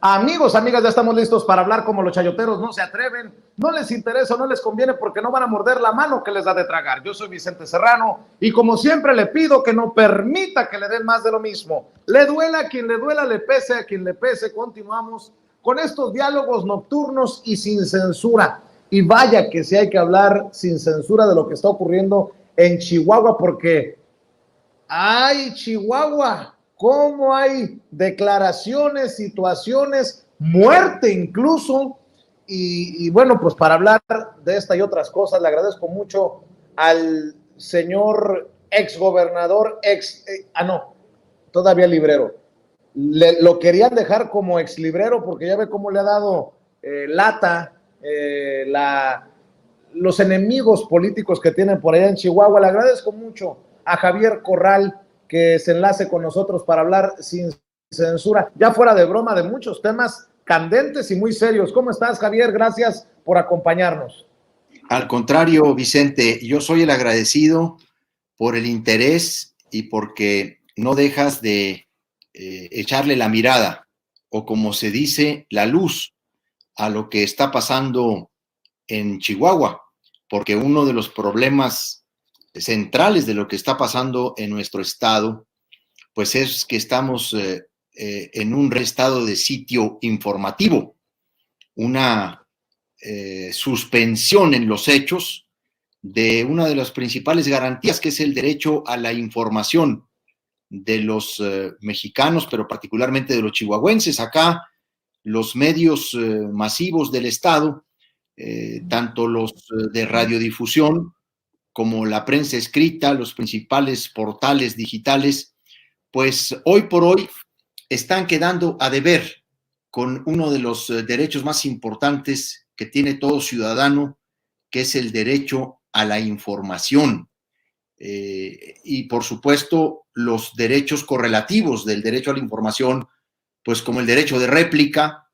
Amigos, amigas, ya estamos listos para hablar como los chayoteros no se atreven, no les interesa, no les conviene porque no van a morder la mano que les da de tragar. Yo soy Vicente Serrano y como siempre le pido que no permita que le den más de lo mismo. Le duela a quien le duela, le pese a quien le pese. Continuamos con estos diálogos nocturnos y sin censura. Y vaya que sí hay que hablar sin censura de lo que está ocurriendo en Chihuahua porque ¡ay, Chihuahua! ¿Cómo hay declaraciones, situaciones, muerte incluso? Y bueno, pues para hablar de esta y otras cosas, le agradezco mucho al señor exgobernador, todavía librero. Lo querían dejar como exlibrero porque ya ve cómo le ha dado lata los enemigos políticos que tienen por allá en Chihuahua. Le agradezco mucho a Javier Corral que se enlace con nosotros para hablar sin censura, ya fuera de broma, de muchos temas candentes y muy serios. ¿Cómo estás, Javier? Gracias por acompañarnos. Al contrario, Vicente, yo soy el agradecido por el interés y porque no dejas de echarle la mirada, o como se dice, la luz a lo que está pasando en Chihuahua, porque uno de los problemas centrales de lo que está pasando en nuestro estado, pues es que estamos en un estado de sitio informativo, una suspensión en los hechos de una de las principales garantías, que es el derecho a la información de los mexicanos, pero particularmente de los chihuahuenses. Acá los medios masivos del estado, tanto los de radiodifusión como la prensa escrita, los principales portales digitales, pues hoy por hoy están quedando a deber con uno de los derechos más importantes que tiene todo ciudadano, que es el derecho a la información. Y por supuesto los derechos correlativos del derecho a la información, pues como el derecho de réplica.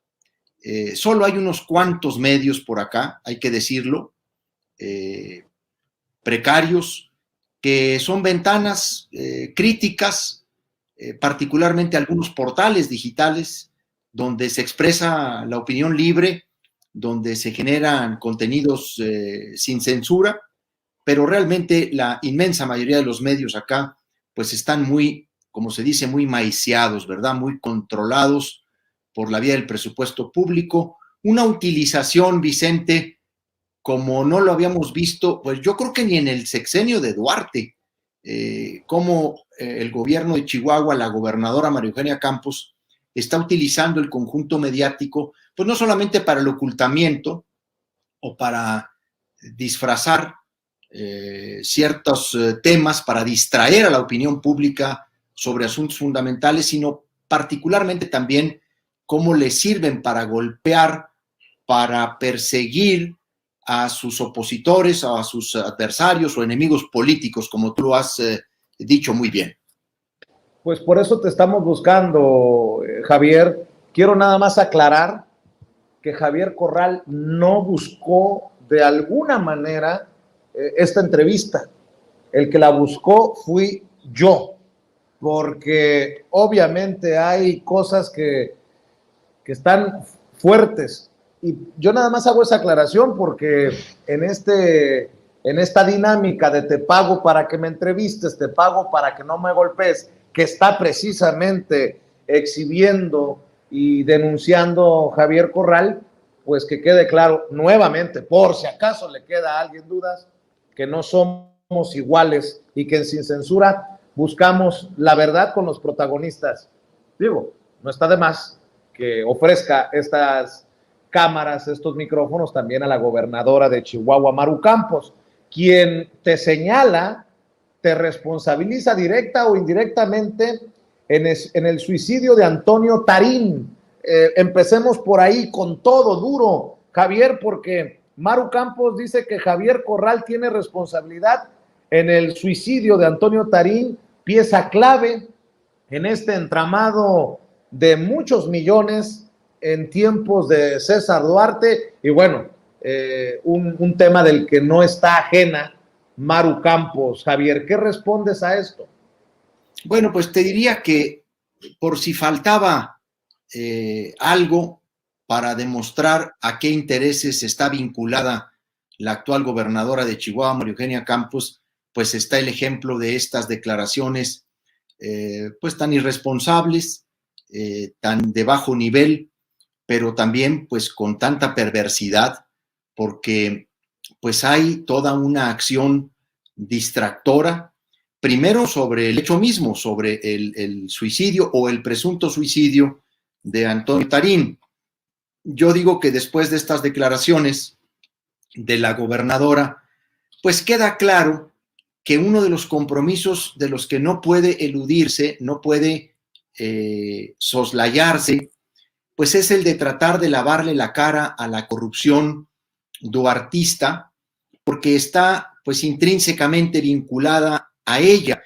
Solo hay unos cuantos medios por acá, hay que decirlo, precarios, que son ventanas críticas, particularmente algunos portales digitales donde se expresa la opinión libre, donde se generan contenidos sin censura, pero realmente la inmensa mayoría de los medios acá pues están muy, como se dice, muy maiciados, ¿verdad? Muy controlados por la vía del presupuesto público. Una utilización, Vicente, como no lo habíamos visto, pues yo creo que ni en el sexenio de Duarte, como el gobierno de Chihuahua, la gobernadora María Eugenia Campos, está utilizando el conjunto mediático, pues no solamente para el ocultamiento o para disfrazar ciertos temas, para distraer a la opinión pública sobre asuntos fundamentales, sino particularmente también cómo le sirven para golpear, para perseguir a sus opositores, a sus adversarios o enemigos políticos, como tú lo has dicho muy bien. Pues por eso te estamos buscando, Javier. Quiero nada más aclarar que Javier Corral no buscó de alguna manera esta entrevista. El que la buscó fui yo, porque obviamente hay cosas que están fuertes. Y yo nada más hago esa aclaración porque en esta dinámica de te pago para que me entrevistes, te pago para que no me golpees, que está precisamente exhibiendo y denunciando Javier Corral, pues que quede claro nuevamente, por si acaso le queda a alguien dudas, que no somos iguales y que en Sin Censura buscamos la verdad con los protagonistas. Digo, no está de más que ofrezca estas cámaras, estos micrófonos también a la gobernadora de Chihuahua, Maru Campos, quien te señala, te responsabiliza directa o indirectamente en el suicidio de Antonio Tarín. Empecemos por ahí con todo duro, Javier, porque Maru Campos dice que Javier Corral tiene responsabilidad en el suicidio de Antonio Tarín, pieza clave en este entramado de muchos millones en tiempos de César Duarte. Y bueno, un tema del que no está ajena Maru Campos. Javier, ¿qué respondes a esto? Bueno, pues te diría que por si faltaba algo para demostrar a qué intereses está vinculada la actual gobernadora de Chihuahua, María Eugenia Campos, pues está el ejemplo de estas declaraciones pues tan irresponsables, tan de bajo nivel, pero también pues con tanta perversidad, porque pues hay toda una acción distractora, primero sobre el hecho mismo, sobre el suicidio o el presunto suicidio de Antonio Tarín. Yo digo que después de estas declaraciones de la gobernadora, pues queda claro que uno de los compromisos de los que no puede eludirse, no puede soslayarse, pues es el de tratar de lavarle la cara a la corrupción duartista, porque está pues intrínsecamente vinculada a ella.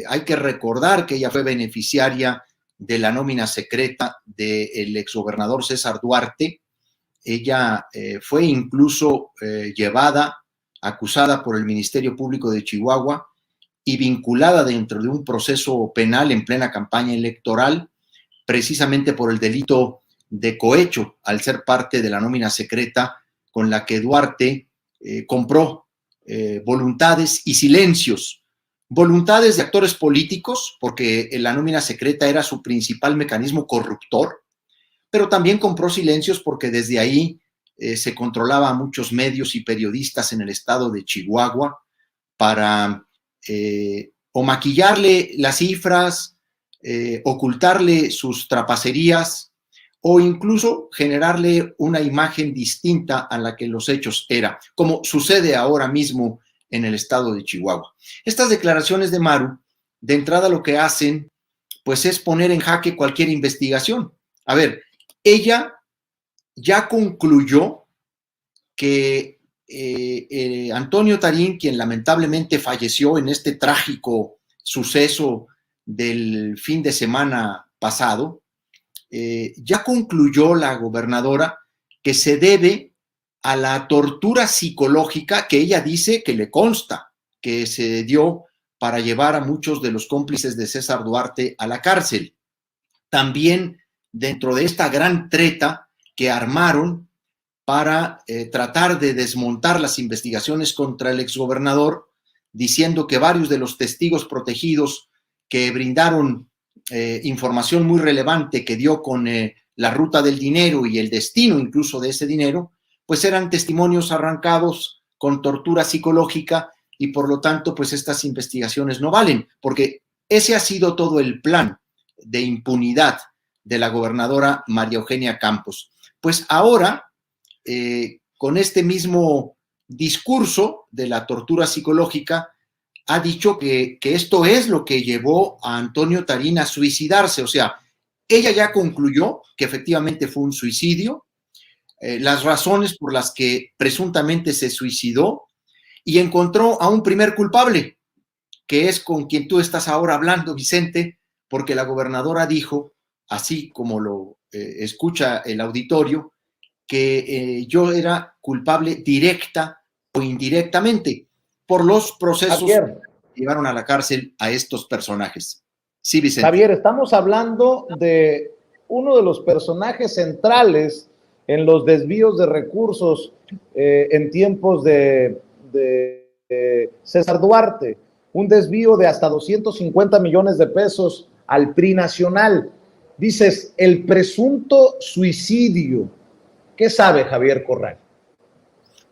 Hay que recordar que ella fue beneficiaria de la nómina secreta del exgobernador César Duarte. Ella fue incluso acusada por el Ministerio Público de Chihuahua y vinculada dentro de un proceso penal en plena campaña electoral, precisamente por el delito de cohecho, al ser parte de la nómina secreta con la que Duarte compró voluntades y silencios. Voluntades de actores políticos, porque la nómina secreta era su principal mecanismo corruptor, pero también compró silencios porque desde ahí se controlaba a muchos medios y periodistas en el estado de Chihuahua para o maquillarle las cifras, ocultarle sus trapacerías o incluso generarle una imagen distinta a la que los hechos eran, como sucede ahora mismo en el estado de Chihuahua. Estas declaraciones de Maru, de entrada lo que hacen, pues es poner en jaque cualquier investigación. A ver, ella ya concluyó que Antonio Tarín, quien lamentablemente falleció en este trágico suceso del fin de semana pasado, ya concluyó la gobernadora que se debe a la tortura psicológica que ella dice que le consta, que se dio para llevar a muchos de los cómplices de César Duarte a la cárcel. También dentro de esta gran treta que armaron para tratar de desmontar las investigaciones contra el exgobernador, diciendo que varios de los testigos protegidos que brindaron información muy relevante que dio con la ruta del dinero y el destino incluso de ese dinero, pues eran testimonios arrancados con tortura psicológica y por lo tanto pues estas investigaciones no valen, porque ese ha sido todo el plan de impunidad de la gobernadora María Eugenia Campos. Pues ahora, con este mismo discurso de la tortura psicológica, ha dicho que esto es lo que llevó a Antonio Tarín a suicidarse. O sea, ella ya concluyó que efectivamente fue un suicidio, las razones por las que presuntamente se suicidó y encontró a un primer culpable, que es con quien tú estás ahora hablando, Vicente, porque la gobernadora dijo, así como lo escucha el auditorio, que yo era culpable directa o indirectamente por los procesos Javier, que llevaron a la cárcel a estos personajes. Sí, Vicente. Javier, estamos hablando de uno de los personajes centrales en los desvíos de recursos en tiempos de César Duarte, un desvío de hasta 250 millones de pesos al PRI nacional. Dices, el presunto suicidio. ¿Qué sabe Javier Corral?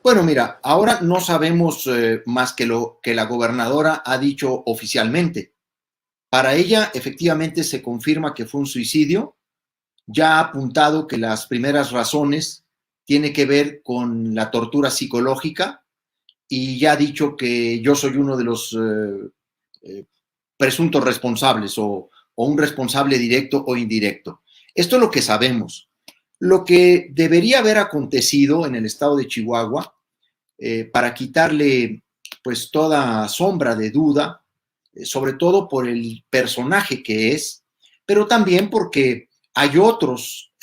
Bueno, mira, ahora no sabemos más que lo que la gobernadora ha dicho oficialmente. Para ella, efectivamente, se confirma que fue un suicidio. Ya ha apuntado que las primeras razones tienen que ver con la tortura psicológica y ya ha dicho que yo soy uno de los presuntos responsables o un responsable directo o indirecto. Esto es lo que sabemos. Lo que debería haber acontecido en el estado de Chihuahua, para quitarle pues toda sombra de duda, sobre todo por el personaje que es, pero también porque hay otros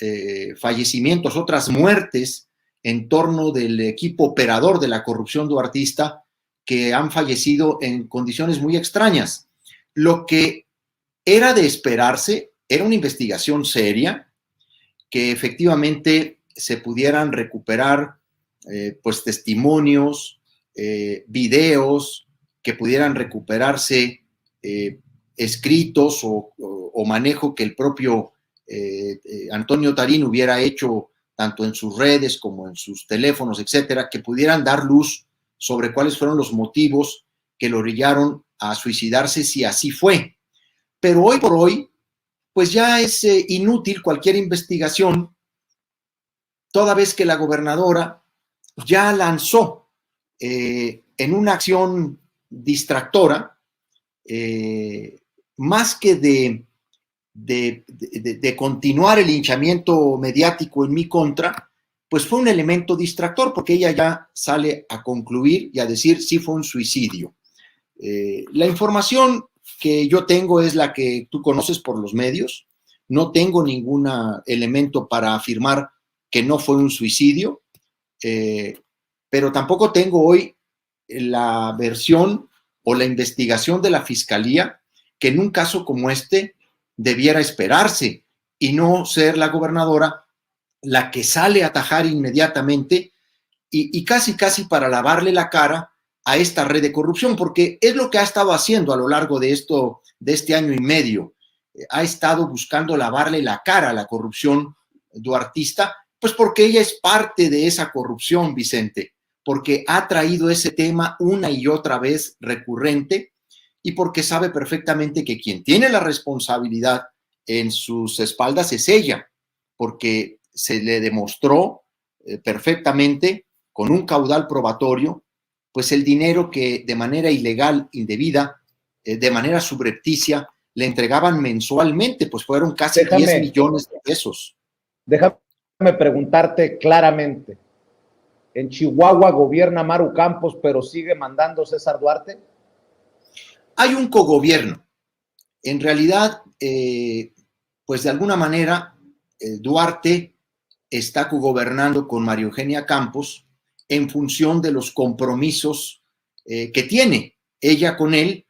fallecimientos, otras muertes en torno del equipo operador de la corrupción duartista que han fallecido en condiciones muy extrañas. Lo que era de esperarse era una investigación seria, que efectivamente se pudieran recuperar pues testimonios, videos, que pudieran recuperarse escritos o manejo que el propio Antonio Tarín hubiera hecho tanto en sus redes como en sus teléfonos, etcétera, que pudieran dar luz sobre cuáles fueron los motivos que lo orillaron a suicidarse, si así fue. Pero hoy por hoy, pues ya es inútil cualquier investigación, toda vez que la gobernadora ya lanzó en una acción distractora, más que de continuar el linchamiento mediático en mi contra, pues fue un elemento distractor, porque ella ya sale a concluir y a decir sí fue un suicidio. La información que yo tengo es la que tú conoces por los medios. No tengo ningún elemento para afirmar que no fue un suicidio, pero tampoco tengo hoy la versión o la investigación de la Fiscalía, que en un caso como este debiera esperarse y no ser la gobernadora la que sale a atajar inmediatamente y casi para lavarle la cara a esta red de corrupción, porque es lo que ha estado haciendo a lo largo de este año y medio. Ha estado buscando lavarle la cara a la corrupción duartista, pues porque ella es parte de esa corrupción, Vicente, porque ha traído ese tema una y otra vez recurrente y porque sabe perfectamente que quien tiene la responsabilidad en sus espaldas es ella, porque se le demostró perfectamente con un caudal probatorio, pues el dinero que de manera ilegal, indebida, de manera subrepticia, le entregaban mensualmente, pues fueron casi 10 millones de pesos. Déjame preguntarte claramente, ¿en Chihuahua gobierna Maru Campos, pero sigue mandando César Duarte? Hay un cogobierno. En realidad, pues de alguna manera, Duarte está cogobernando con María Eugenia Campos en función de los compromisos que tiene ella con él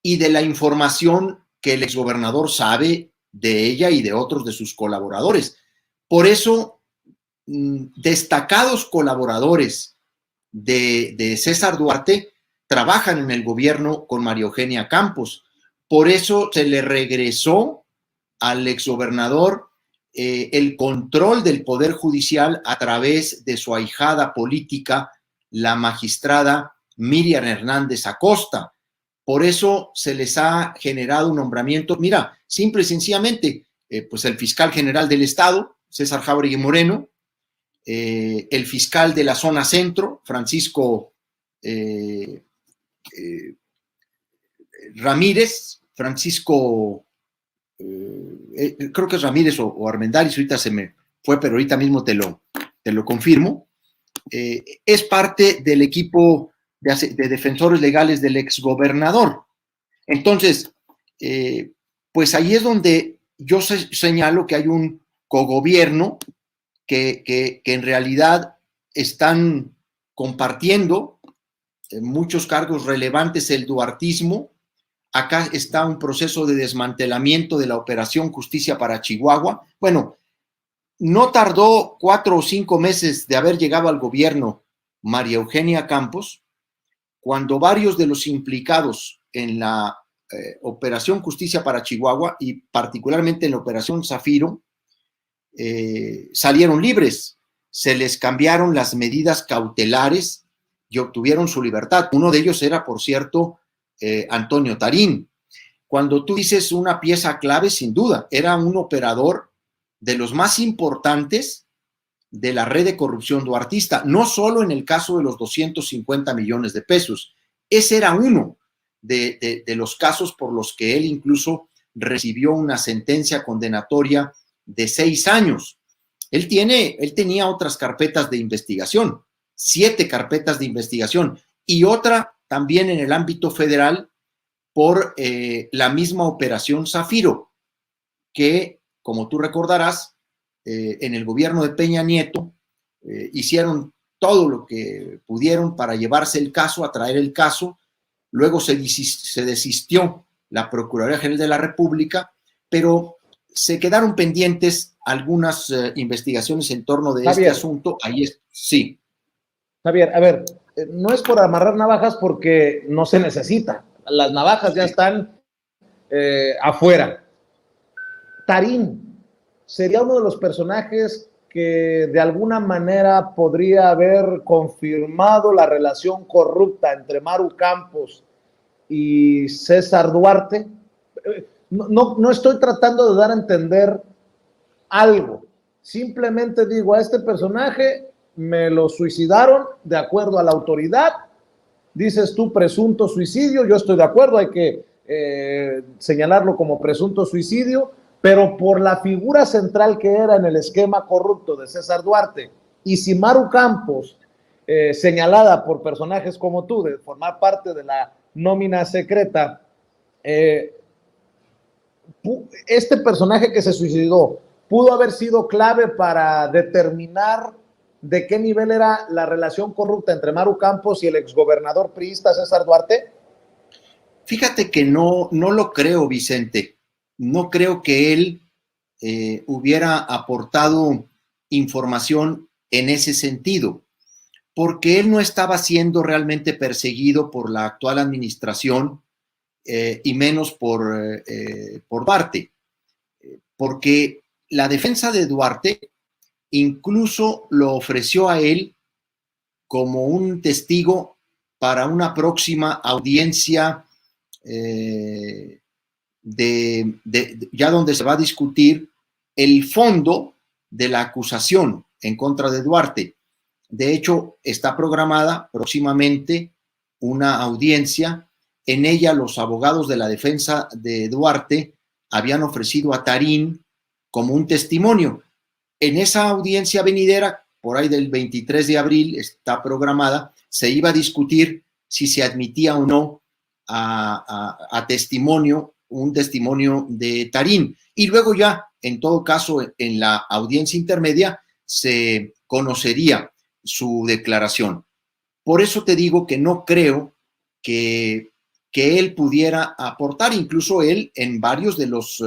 y de la información que el exgobernador sabe de ella y de otros de sus colaboradores. Por eso, destacados colaboradores de César Duarte trabajan en el gobierno con María Eugenia Campos. Por eso se le regresó al exgobernador el control del Poder Judicial a través de su ahijada política, la magistrada Miriam Hernández Acosta. Por eso se les ha generado un nombramiento, mira, simple y sencillamente, pues el fiscal general del Estado, César Jáuregui Moreno, el fiscal de la zona centro, Francisco Ramírez, Francisco, creo que es Ramírez o Armendáriz, ahorita se me fue, pero ahorita mismo te lo confirmo, es parte del equipo de defensores legales del exgobernador. Entonces, pues ahí es donde yo señalo que hay un cogobierno que en realidad están compartiendo muchos cargos relevantes el duartismo. Acá está un proceso de desmantelamiento de la Operación Justicia para Chihuahua. Bueno, no tardó 4 o 5 meses de haber llegado al gobierno María Eugenia Campos, cuando varios de los implicados en la Operación Justicia para Chihuahua y particularmente en la Operación Zafiro salieron libres. Se les cambiaron las medidas cautelares y obtuvieron su libertad. Uno de ellos era, por cierto, Antonio Tarín. Cuando tú dices una pieza clave, sin duda, era un operador de los más importantes de la red de corrupción duartista, no solo en el caso de los 250 millones de pesos. Ese era uno de los casos por los que él incluso recibió una sentencia condenatoria de 6 años. Él tenía otras carpetas de investigación, 7 carpetas de investigación y otra también en el ámbito federal por la misma Operación Zafiro, que, como tú recordarás, en el gobierno de Peña Nieto hicieron todo lo que pudieron para llevarse el caso, atraer el caso. Luego se desistió la Procuraduría General de la República, pero se quedaron pendientes algunas investigaciones en torno de Javier, este asunto, ahí es, sí. Javier, a ver, no es por amarrar navajas porque no se necesita. Las navajas ya están afuera. Tarín sería uno de los personajes que de alguna manera podría haber confirmado la relación corrupta entre Maru Campos y César Duarte. No estoy tratando de dar a entender algo. Simplemente digo, a este personaje me lo suicidaron de acuerdo a la autoridad. Dices tú presunto suicidio, yo estoy de acuerdo, hay que señalarlo como presunto suicidio, pero por la figura central que era en el esquema corrupto de César Duarte, y si Maru Campos, señalada por personajes como tú, de formar parte de la nómina secreta, este personaje que se suicidó, ¿pudo haber sido clave para determinar de qué nivel era la relación corrupta entre Maru Campos y el exgobernador priista César Duarte? Fíjate que no lo creo, Vicente. No creo que él hubiera aportado información en ese sentido, porque él no estaba siendo realmente perseguido por la actual administración y menos por Duarte, porque la defensa de Duarte incluso lo ofreció a él como un testigo para una próxima audiencia ya donde se va a discutir el fondo de la acusación en contra de Duarte. De hecho, está programada próximamente una audiencia. En ella, los abogados de la defensa de Duarte habían ofrecido a Tarín como un testimonio. En esa audiencia venidera, por ahí del 23 de abril, está programada, se iba a discutir si se admitía o no a testimonio, un testimonio de Tarín. Y luego ya, en todo caso, en la audiencia intermedia, se conocería su declaración. Por eso te digo que no creo que él pudiera aportar, incluso él en varios de los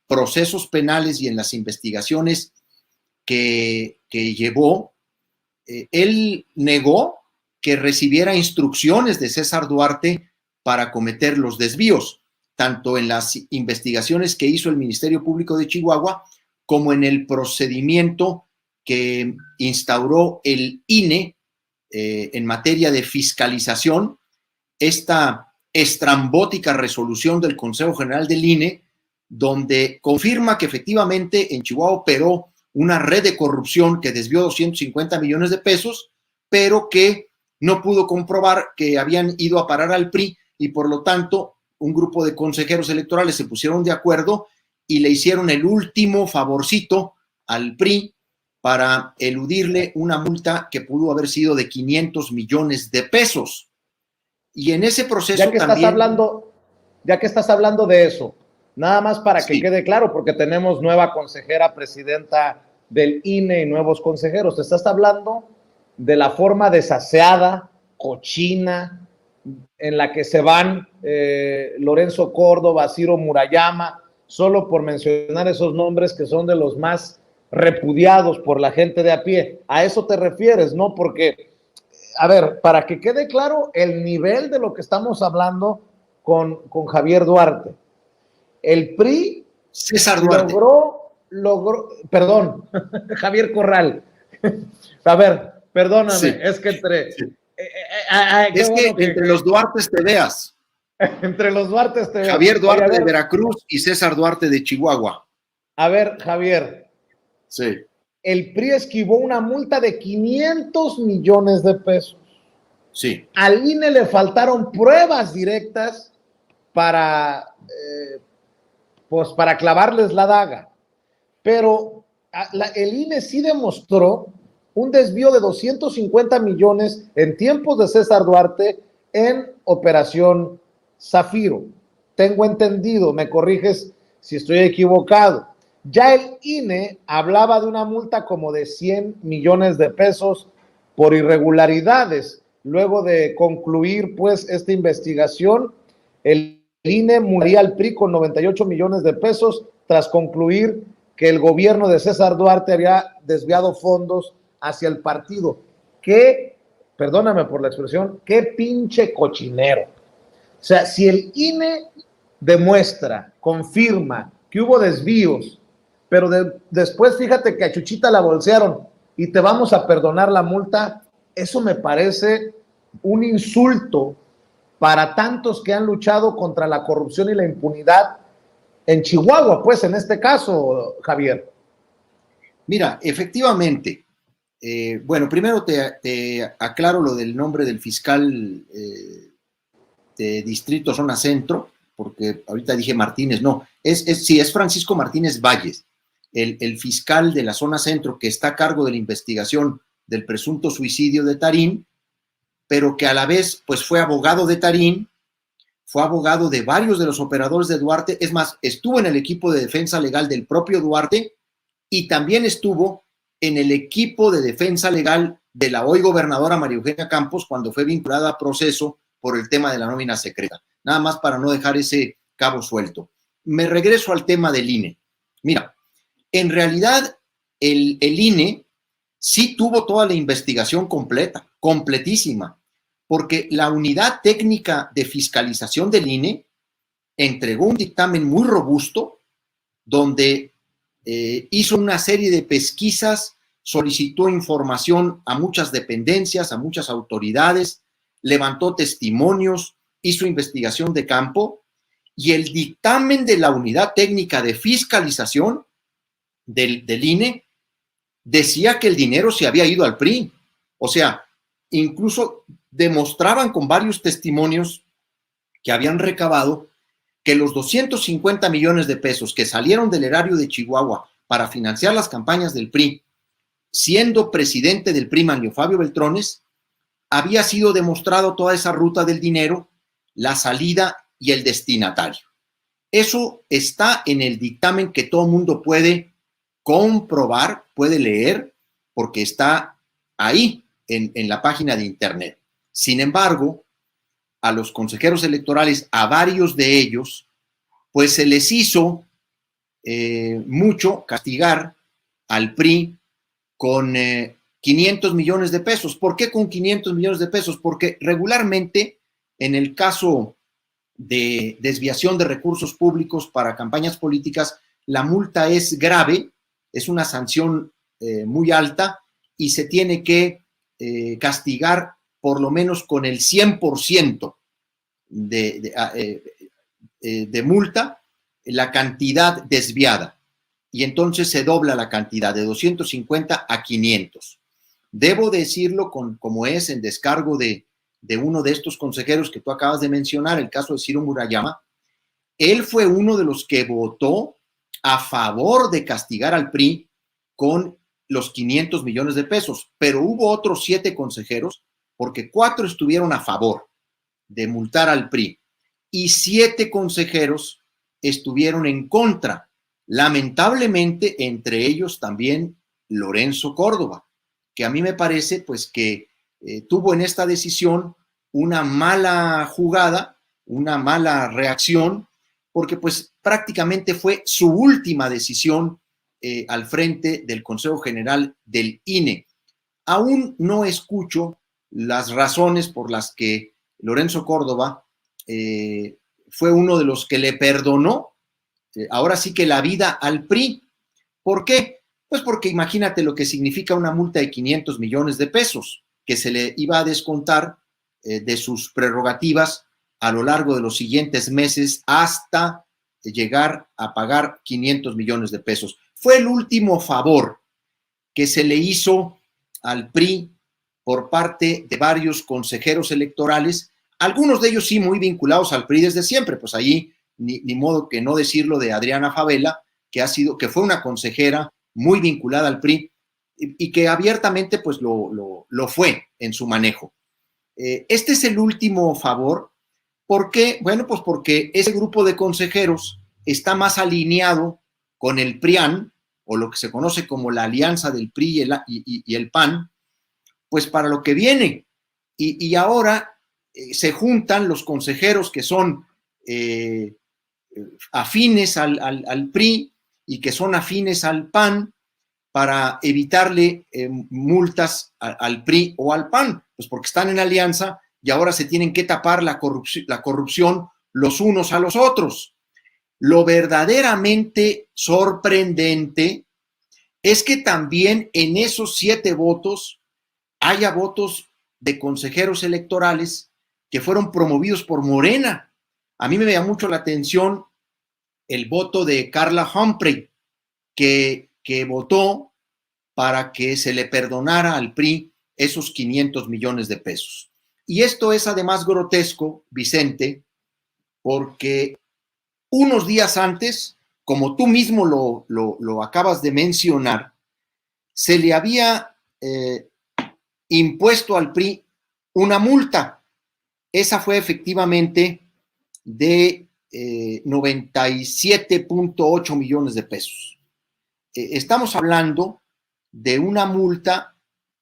procesos penales y en las investigaciones que llevó, él negó que recibiera instrucciones de César Duarte para cometer los desvíos, tanto en las investigaciones que hizo el Ministerio Público de Chihuahua como en el procedimiento que instauró el INE en materia de fiscalización, esta estrambótica resolución del Consejo General del INE, donde confirma que efectivamente en Chihuahua operó una red de corrupción que desvió 250 millones de pesos, pero que no pudo comprobar que habían ido a parar al PRI y por lo tanto un grupo de consejeros electorales se pusieron de acuerdo y le hicieron el último favorcito al PRI para eludirle una multa que pudo haber sido de 500 millones de pesos. Y en ese proceso ya que estás hablando de eso, nada más para que quede claro, porque tenemos nueva consejera presidenta del INE y nuevos consejeros. Te estás hablando de la forma desaseada, cochina, en la que se van Lorenzo Córdoba, Ciro Murayama, solo por mencionar esos nombres que son de los más repudiados por la gente de a pie. A eso te refieres, ¿no? Porque, a ver, para que quede claro el nivel de lo que estamos hablando con Javier Duarte. El PRI César Duarte logró, perdón, Javier Corral. A ver, perdóname, sí, es que entre... Sí. Es bueno que entre los Duartes te veas. Entre los Duartes te veas. Javier Duarte de Veracruz y César Duarte de Chihuahua. A ver, Javier. Sí. El PRI esquivó una multa de 500 millones de pesos. Sí. Al INE le faltaron pruebas directas para clavarles la daga. Pero el INE sí demostró un desvío de 250 millones en tiempos de César Duarte en Operación Zafiro. Tengo entendido, me corriges si estoy equivocado. Ya el INE hablaba de una multa como de 100 millones de pesos por irregularidades. Luego de concluir pues esta investigación, el INE murió al PRI con 98 millones de pesos tras concluir que el gobierno de César Duarte había desviado fondos hacia el partido. ¿Qué, perdóname por la expresión, qué pinche cochinero? O sea, si el INE demuestra, confirma que hubo desvíos, pero después fíjate que a Chuchita la bolsearon y te vamos a perdonar la multa, eso me parece un insulto para tantos que han luchado contra la corrupción y la impunidad en Chihuahua, pues en este caso, Javier. Mira, efectivamente, bueno, primero te aclaro lo del nombre del fiscal de Distrito Zona Centro, porque ahorita dije Martínez, no, sí, es Francisco Martínez Valles, el fiscal de la Zona Centro que está a cargo de la investigación del presunto suicidio de Tarín, pero que a la vez pues fue abogado de Tarín, fue abogado de varios de los operadores de Duarte, es más, estuvo en el equipo de defensa legal del propio Duarte y también estuvo en el equipo de defensa legal de la hoy gobernadora María Eugenia Campos cuando fue vinculada a proceso por el tema de la nómina secreta. Nada más para no dejar ese cabo suelto. Me regreso al tema del INE. Mira, en realidad el INE sí tuvo toda la investigación completa, completísima, porque la unidad técnica de fiscalización del INE entregó un dictamen muy robusto donde hizo una serie de pesquisas, solicitó información a muchas dependencias, a muchas autoridades, levantó testimonios, hizo investigación de campo y el dictamen de la unidad técnica de fiscalización del INE decía que el dinero se había ido al PRI. O sea, incluso demostraban con varios testimonios que habían recabado que los 250 millones de pesos que salieron del erario de Chihuahua para financiar las campañas del PRI, siendo presidente del PRI Manlio Fabio Beltrones, había sido demostrado toda esa ruta del dinero, la salida y el destinatario. Eso está en el dictamen que todo mundo puede comprobar, puede leer, porque está ahí en la página de internet. Sin embargo, a los consejeros electorales, a varios de ellos, pues se les hizo mucho castigar al PRI con 500 millones de pesos. ¿Por qué con 500 millones de pesos? Porque regularmente en el caso de desviación de recursos públicos para campañas políticas, la multa es grave, es una sanción muy alta y se tiene que castigar por lo menos con el 100% de multa, la cantidad desviada. Y entonces se dobla la cantidad de 250 a 500. Debo decirlo como es en descargo de uno de estos consejeros que tú acabas de mencionar, el caso de Ciro Murayama. Él fue uno de los que votó a favor de castigar al PRI con los 500 millones de pesos, pero hubo otros 7 consejeros, porque 4 estuvieron a favor de multar al PRI y 7 consejeros estuvieron en contra. Lamentablemente, entre ellos también Lorenzo Córdoba, que a mí me parece pues que tuvo en esta decisión una mala jugada, una mala reacción, porque pues prácticamente fue su última decisión al frente del Consejo General del INE. Aún no escucho las razones por las que Lorenzo Córdoba fue uno de los que le perdonó ahora sí que la vida al PRI. ¿Por qué? Pues porque imagínate lo que significa una multa de 500 millones de pesos que se le iba a descontar de sus prerrogativas a lo largo de los siguientes meses hasta llegar a pagar 500 millones de pesos. Fue el último favor que se le hizo al PRI por parte de varios consejeros electorales, algunos de ellos sí muy vinculados al PRI desde siempre, pues ahí ni modo que no decirlo de Adriana Favela, que fue una consejera muy vinculada al PRI y que abiertamente pues lo fue en su manejo. Este es el último favor. ¿Por qué? Bueno, pues porque ese grupo de consejeros está más alineado con el PRIAN, o lo que se conoce como la alianza del PRI y el PAN, pues para lo que viene. Y ahora se juntan los consejeros que son afines al PRI y que son afines al PAN para evitarle multas al PRI o al PAN, pues porque están en alianza y ahora se tienen que tapar la corrupción los unos a los otros. Lo verdaderamente sorprendente es que también en esos 7 votos haya votos de consejeros electorales que fueron promovidos por Morena. A mí me llama mucho la atención el voto de Carla Humphrey, que votó para que se le perdonara al PRI esos 500 millones de pesos. Y esto es además grotesco, Vicente, porque unos días antes, como tú mismo lo acabas de mencionar, se le había impuesto al PRI una multa. Esa fue efectivamente de 97.8 millones de pesos. Estamos hablando de una multa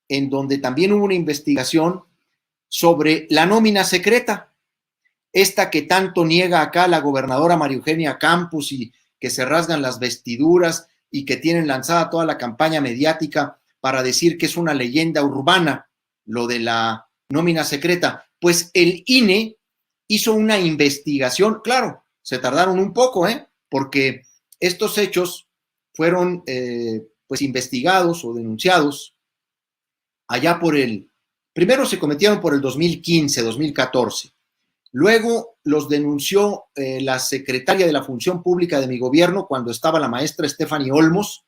en donde también hubo una investigación sobre la nómina secreta, esta que tanto niega acá la gobernadora María Eugenia Campos y que se rasgan las vestiduras y que tienen lanzada toda la campaña mediática para decir que es una leyenda urbana lo de la nómina secreta. Pues el INE hizo una investigación, claro, se tardaron un poco, porque estos hechos fueron pues investigados o denunciados allá primero se cometieron por el 2015, 2014, luego los denunció la secretaria de la Función Pública de mi gobierno cuando estaba la maestra Stephanie Olmos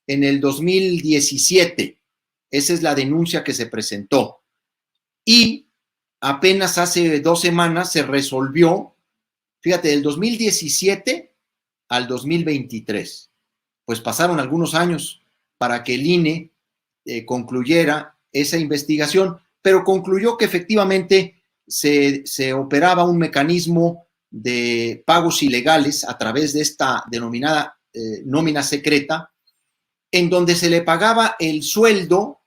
en el 2017, esa es la denuncia que se presentó, y apenas hace 2 semanas se resolvió, fíjate, del 2017 al 2023, pues pasaron algunos años para que el INE concluyera esa investigación, pero concluyó que efectivamente se operaba un mecanismo de pagos ilegales a través de esta denominada nómina secreta, en donde se le pagaba el sueldo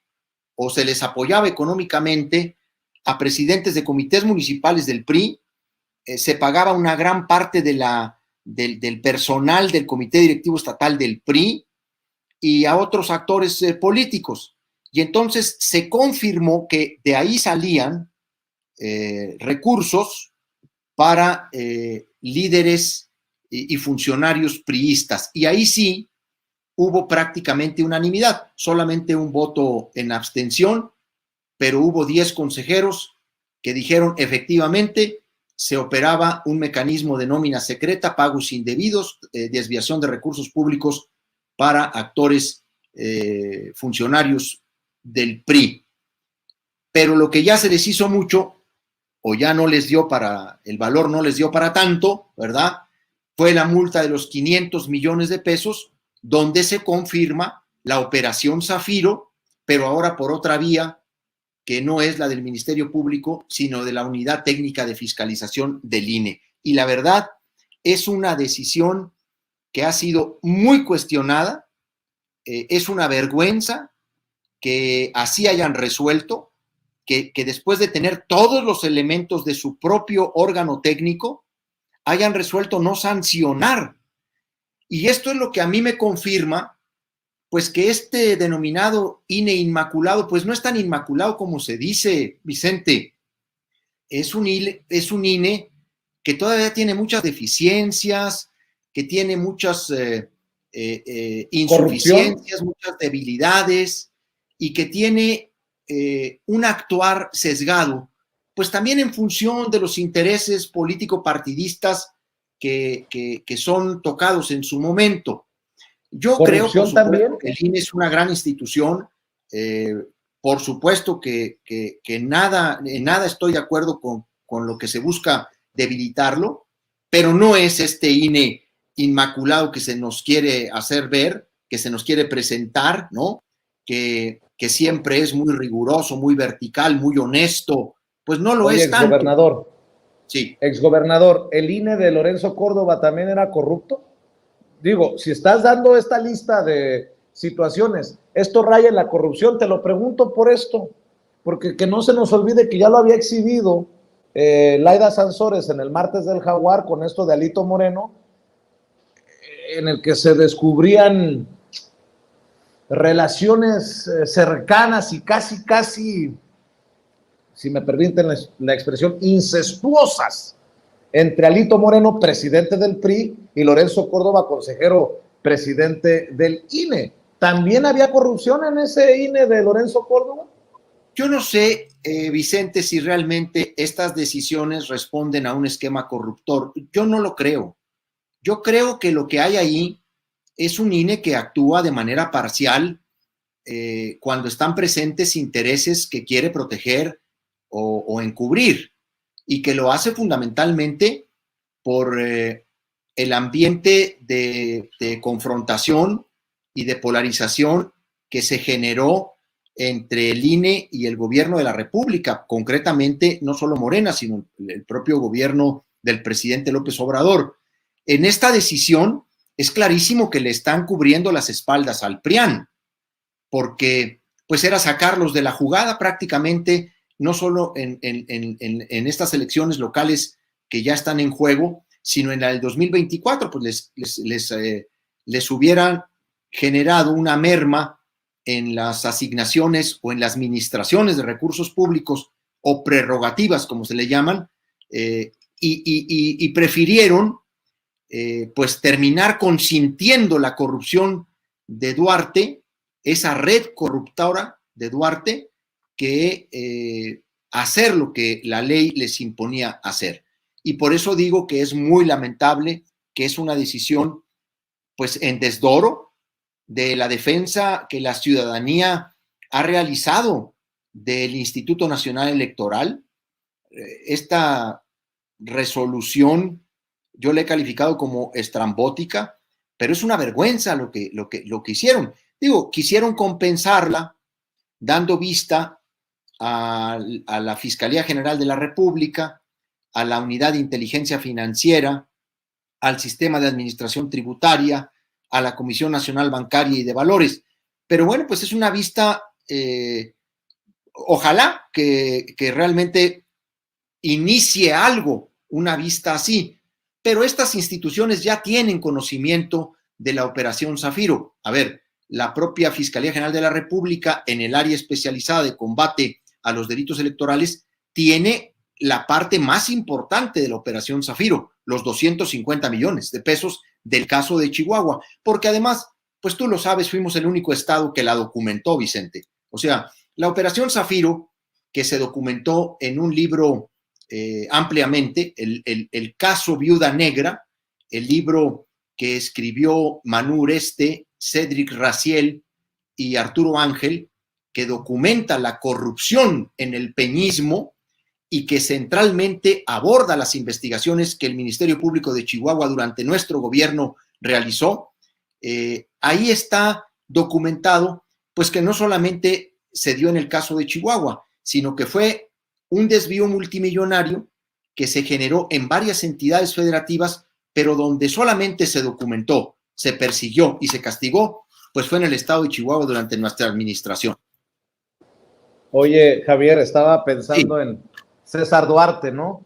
o se les apoyaba económicamente a presidentes de comités municipales del PRI, se pagaba una gran parte del personal del comité directivo estatal del PRI y a otros actores políticos. Y entonces se confirmó que de ahí salían recursos para líderes y funcionarios priistas. Y ahí sí hubo prácticamente unanimidad, solamente un voto en abstención, pero hubo 10 consejeros que dijeron efectivamente se operaba un mecanismo de nómina secreta, pagos indebidos, desviación de recursos públicos para actores funcionarios del PRI. Pero lo que ya se les hizo mucho, o ya no les dio el valor no les dio para tanto, ¿verdad? Fue la multa de los 500 millones de pesos, donde se confirma la operación Zafiro, pero ahora por otra vía, que no es la del Ministerio Público, sino de la Unidad Técnica de Fiscalización del INE. Y la verdad, es una decisión que ha sido muy cuestionada, es una vergüenza que así hayan resuelto, que después de tener todos los elementos de su propio órgano técnico, hayan resuelto no sancionar. Y esto es lo que a mí me confirma, pues que este denominado INE inmaculado, pues no es tan inmaculado como se dice, Vicente. Es un INE que todavía tiene muchas deficiencias, que tiene muchas insuficiencias, muchas debilidades, y que tiene un actuar sesgado, pues también en función de los intereses político-partidistas que son tocados en su momento. Yo creo, por supuesto, también que el INE es una gran institución, por supuesto que en nada estoy de acuerdo con lo que se busca debilitarlo, pero no es este INE inmaculado que se nos quiere hacer ver, que se nos quiere presentar, ¿no? Que siempre es muy riguroso, muy vertical, muy honesto, pues no lo es tanto. Exgobernador. Sí. Exgobernador, ¿el INE de Lorenzo Córdoba también era corrupto? Digo, si estás dando esta lista de situaciones, ¿esto raya en la corrupción? Te lo pregunto por esto, porque que no se nos olvide que ya lo había exhibido Laida Sansores en el martes del Jaguar con esto de Alito Moreno. en el que se descubrían relaciones cercanas y casi, si me permiten la expresión, incestuosas entre Alito Moreno, presidente del PRI, y Lorenzo Córdoba, consejero presidente del INE. ¿También había corrupción en ese INE de Lorenzo Córdoba? Yo no sé, Vicente, si realmente estas decisiones responden a un esquema corruptor. Yo no lo creo. Yo creo que lo que hay ahí es un INE que actúa de manera parcial cuando están presentes intereses que quiere proteger o encubrir, y que lo hace fundamentalmente por el ambiente de confrontación y de polarización que se generó entre el INE y el gobierno de la República, concretamente no solo Morena, sino el propio gobierno del presidente López Obrador. En esta decisión es clarísimo que le están cubriendo las espaldas al PRIAN, porque pues era sacarlos de la jugada prácticamente, no solo en estas elecciones locales que ya están en juego, sino en el 2024, pues les hubieran generado una merma en las asignaciones o en las administraciones de recursos públicos o prerrogativas, como se le llaman, y prefirieron pues terminar consintiendo la corrupción de Duarte, esa red corruptora de Duarte, que hacer lo que la ley les imponía hacer. Y por eso digo que es muy lamentable, que es una decisión pues en desdoro de la defensa que la ciudadanía ha realizado del Instituto Nacional Electoral. Esta resolución yo la he calificado como estrambótica, pero es una vergüenza lo que hicieron. Digo, quisieron compensarla dando vista a la Fiscalía General de la República, a la Unidad de Inteligencia Financiera, al Sistema de Administración Tributaria, a la Comisión Nacional Bancaria y de Valores. Pero bueno, pues es una vista, ojalá que realmente inicie algo, una vista así. Pero estas instituciones ya tienen conocimiento de la Operación Zafiro. A ver, la propia Fiscalía General de la República, en el área especializada de combate a los delitos electorales, tiene la parte más importante de la Operación Zafiro, los 250 millones de pesos del caso de Chihuahua, porque además, pues tú lo sabes, fuimos el único estado que la documentó, Vicente. O sea, la Operación Zafiro, que se documentó en un libro ampliamente, el caso Viuda Negra, el libro que escribió Manu Ureste, Cédric Raciel y Arturo Ángel, que documenta la corrupción en el peñismo y que centralmente aborda las investigaciones que el Ministerio Público de Chihuahua durante nuestro gobierno realizó. Ahí está documentado, pues que no solamente se dio en el caso de Chihuahua, sino que fue un desvío multimillonario que se generó en varias entidades federativas, pero donde solamente se documentó, se persiguió y se castigó, pues fue en el estado de Chihuahua durante nuestra administración. Oye, Javier, estaba pensando en César Duarte, ¿no?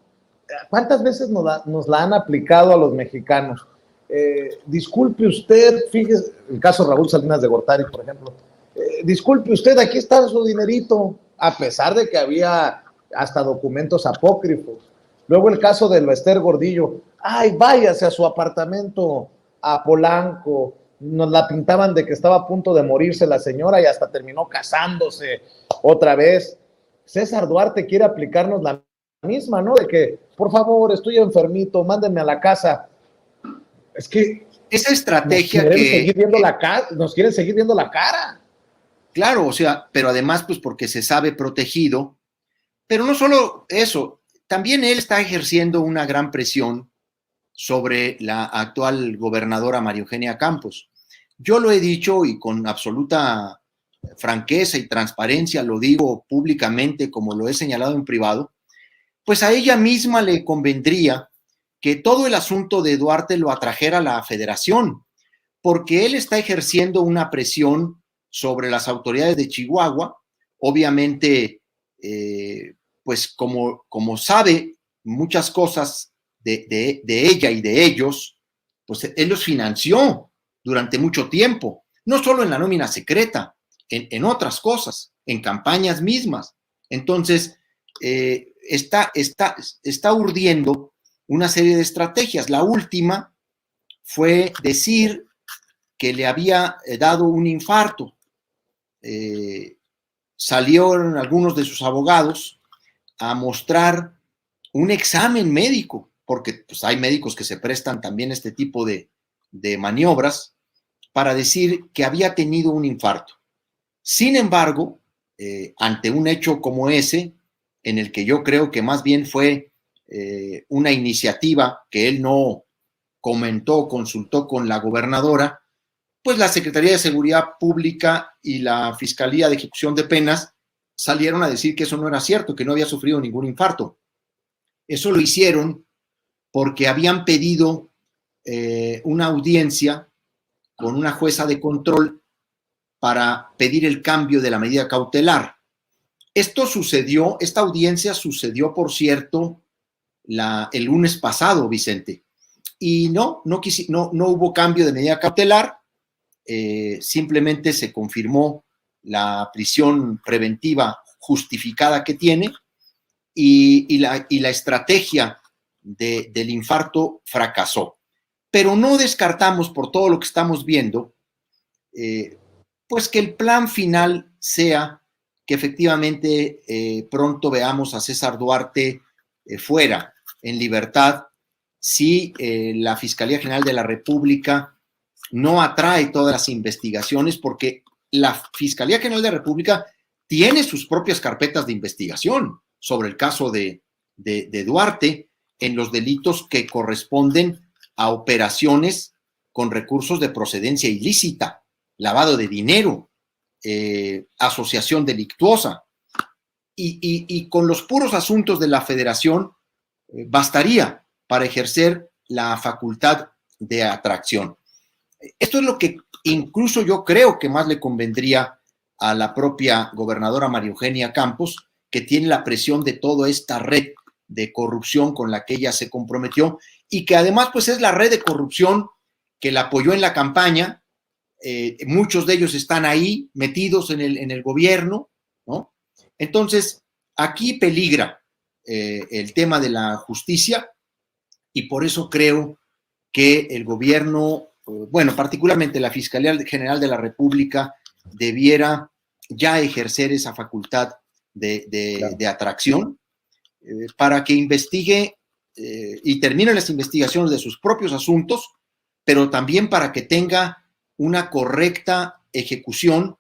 ¿Cuántas veces nos la han aplicado a los mexicanos? Disculpe usted, fíjese, el caso Raúl Salinas de Gortari, por ejemplo, disculpe usted, aquí está su dinerito, a pesar de que había hasta documentos apócrifos. Luego el caso de Bester Gordillo, ay, váyase a su apartamento a Polanco, nos la pintaban de que estaba a punto de morirse la señora y hasta terminó casándose otra vez. César Duarte quiere aplicarnos la misma, ¿no? De que, por favor, estoy enfermito, mándenme a la casa. Es que esa estrategia nos quieren seguir viendo la cara. Claro, o sea, pero además, pues porque se sabe protegido. Pero no solo eso, también él está ejerciendo una gran presión sobre la actual gobernadora María Eugenia Campos. Yo lo he dicho y con absoluta franqueza y transparencia lo digo públicamente como lo he señalado en privado, pues a ella misma le convendría que todo el asunto de Duarte lo atrajera a la federación, porque él está ejerciendo una presión sobre las autoridades de Chihuahua, obviamente, pues como sabe muchas cosas de ella y de ellos, pues él los financió durante mucho tiempo, no solo en la nómina secreta, en otras cosas, en campañas mismas. Entonces, está urdiendo una serie de estrategias. La última fue decir que le había dado un infarto. Salieron algunos de sus abogados a mostrar un examen médico, porque pues, hay médicos que se prestan también a este tipo de maniobras, para decir que había tenido un infarto. Sin embargo, ante un hecho como ese, en el que yo creo que más bien fue una iniciativa que él no comentó, consultó con la gobernadora, pues la Secretaría de Seguridad Pública y la Fiscalía de Ejecución de Penas salieron a decir que eso no era cierto, que no había sufrido ningún infarto. Eso lo hicieron porque habían pedido una audiencia con una jueza de control para pedir el cambio de la medida cautelar. Esta audiencia sucedió, por cierto, el lunes pasado, Vicente, y no hubo cambio de medida cautelar, simplemente se confirmó la prisión preventiva justificada que tiene y la estrategia del infarto fracasó. Pero no descartamos, por todo lo que estamos viendo, pues que el plan final sea que efectivamente pronto veamos a César Duarte fuera, en libertad, si la Fiscalía General de la República no atrae todas las investigaciones, porque la Fiscalía General de la República tiene sus propias carpetas de investigación sobre el caso de Duarte en los delitos que corresponden a operaciones con recursos de procedencia ilícita, lavado de dinero, asociación delictuosa. Y con los puros asuntos de la Federación bastaría para ejercer la facultad de atracción. Esto es lo que incluso yo creo que más le convendría a la propia gobernadora María Eugenia Campos, que tiene la presión de toda esta red de corrupción con la que ella se comprometió y que además pues es la red de corrupción que la apoyó en la campaña. Muchos de ellos están ahí metidos en el gobierno, ¿no? Entonces, aquí peligra el tema de la justicia y por eso creo que el gobierno, bueno, particularmente la Fiscalía General de la República, debiera ya ejercer esa facultad de atracción para que investigue y termine las investigaciones de sus propios asuntos, pero también para que tenga una correcta ejecución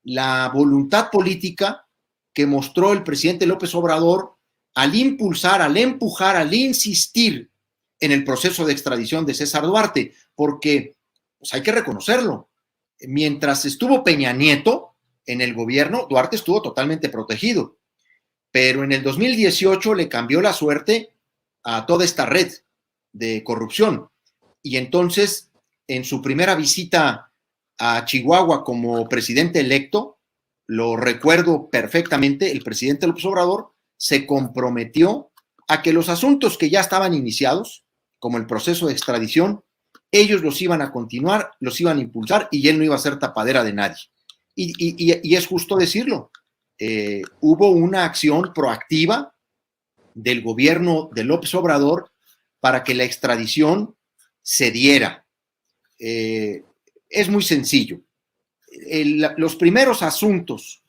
la voluntad política que mostró el presidente López Obrador al impulsar, al empujar, al insistir en el proceso de extradición de César Duarte, porque pues hay que reconocerlo, mientras estuvo Peña Nieto en el gobierno, Duarte estuvo totalmente protegido, pero en el 2018 le cambió la suerte a toda esta red de corrupción y entonces en su primera visita a Chihuahua como presidente electo, lo recuerdo perfectamente, el presidente López Obrador se comprometió a que los asuntos que ya estaban iniciados, como el proceso de extradición, ellos los iban a continuar, los iban a impulsar y él no iba a ser tapadera de nadie. Y es justo decirlo, hubo una acción proactiva del gobierno de López Obrador para que la extradición se diera. Es muy sencillo. Los primeros asuntos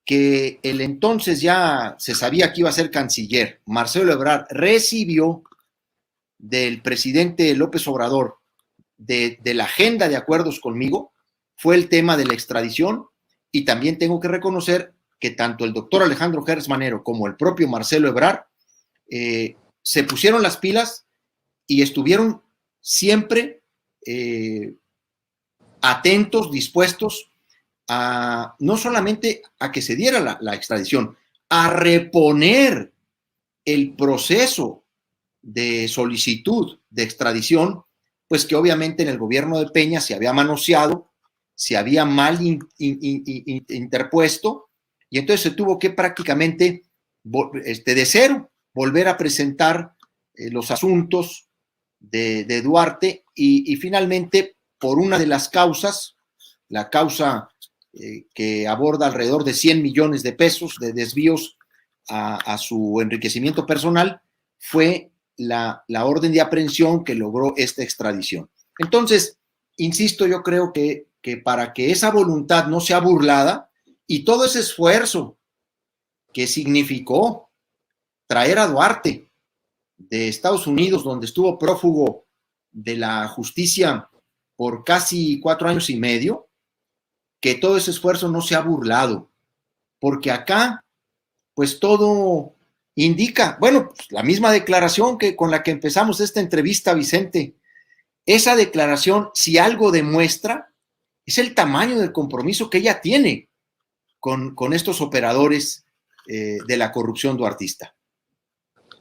que el entonces ya se sabía que iba a ser canciller, Marcelo Ebrard, recibió del presidente López Obrador de la agenda de acuerdos conmigo, fue el tema de la extradición y también tengo que reconocer que tanto el doctor Alejandro Gertz Manero como el propio Marcelo Ebrard se pusieron las pilas y estuvieron siempre atentos, dispuestos a no solamente a que se diera la extradición, a reponer el proceso de solicitud de extradición, pues que obviamente en el gobierno de Peña se había manoseado, se había mal interpuesto, y entonces se tuvo que prácticamente de cero volver a presentar los asuntos de Duarte y finalmente por una de las causas, la causa que aborda alrededor de 100 millones de pesos de desvíos a su enriquecimiento personal, fue la orden de aprehensión que logró esta extradición. Entonces, insisto, yo creo que para que esa voluntad no sea burlada y todo ese esfuerzo que significó traer a Duarte de Estados Unidos, donde estuvo prófugo de la justicia por casi 4 años y medio, que todo ese esfuerzo no se ha burlado, porque acá, pues todo indica, bueno, pues la misma declaración que con la que empezamos esta entrevista, Vicente, esa declaración, si algo demuestra, es el tamaño del compromiso que ella tiene con estos operadores de la corrupción duartista.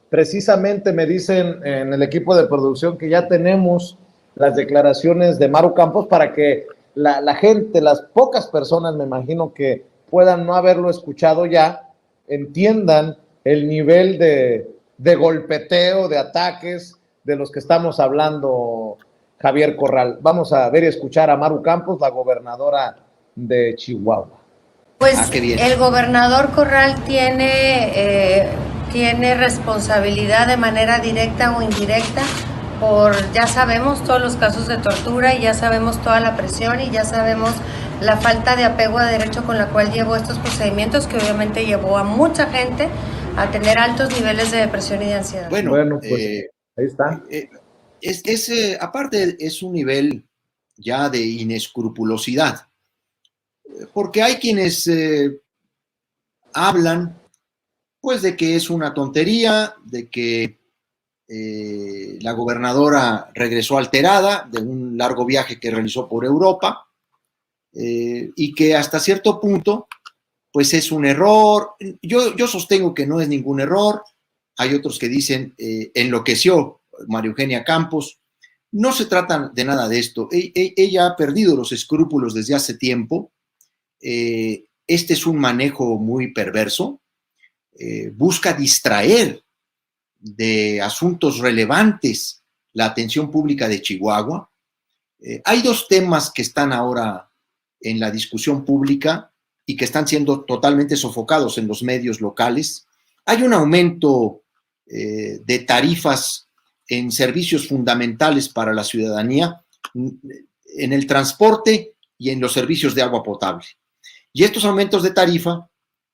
Precisamente me dicen en el equipo de producción que ya tenemos las declaraciones de Maru Campos para que la gente, las pocas personas, me imagino que puedan no haberlo escuchado ya, entiendan el nivel de golpeteo, de ataques de los que estamos hablando, Javier Corral. Vamos a ver y escuchar a Maru Campos, la gobernadora de Chihuahua. Pues el gobernador Corral tiene responsabilidad de manera directa o indirecta por, ya sabemos, todos los casos de tortura y ya sabemos toda la presión y ya sabemos la falta de apego a derecho con la cual llevó estos procedimientos, que obviamente llevó a mucha gente a tener altos niveles de depresión y de ansiedad. Bueno, pues ahí está. Aparte es un nivel ya de inescrupulosidad, porque hay quienes hablan pues de que es una tontería, de que la gobernadora regresó alterada de un largo viaje que realizó por Europa y que hasta cierto punto pues es un error. Yo sostengo que no es ningún error. Hay otros que dicen enloqueció María Eugenia Campos. No se trata de nada de esto. Ella ha perdido los escrúpulos desde hace tiempo. Este es un manejo muy perverso. Busca distraer de asuntos relevantes la atención pública de Chihuahua. Hay dos temas que están ahora en la discusión pública y que están siendo totalmente sofocados en los medios locales. Hay un aumento de tarifas en servicios fundamentales para la ciudadanía, en el transporte y en los servicios de agua potable. Y estos aumentos de tarifa,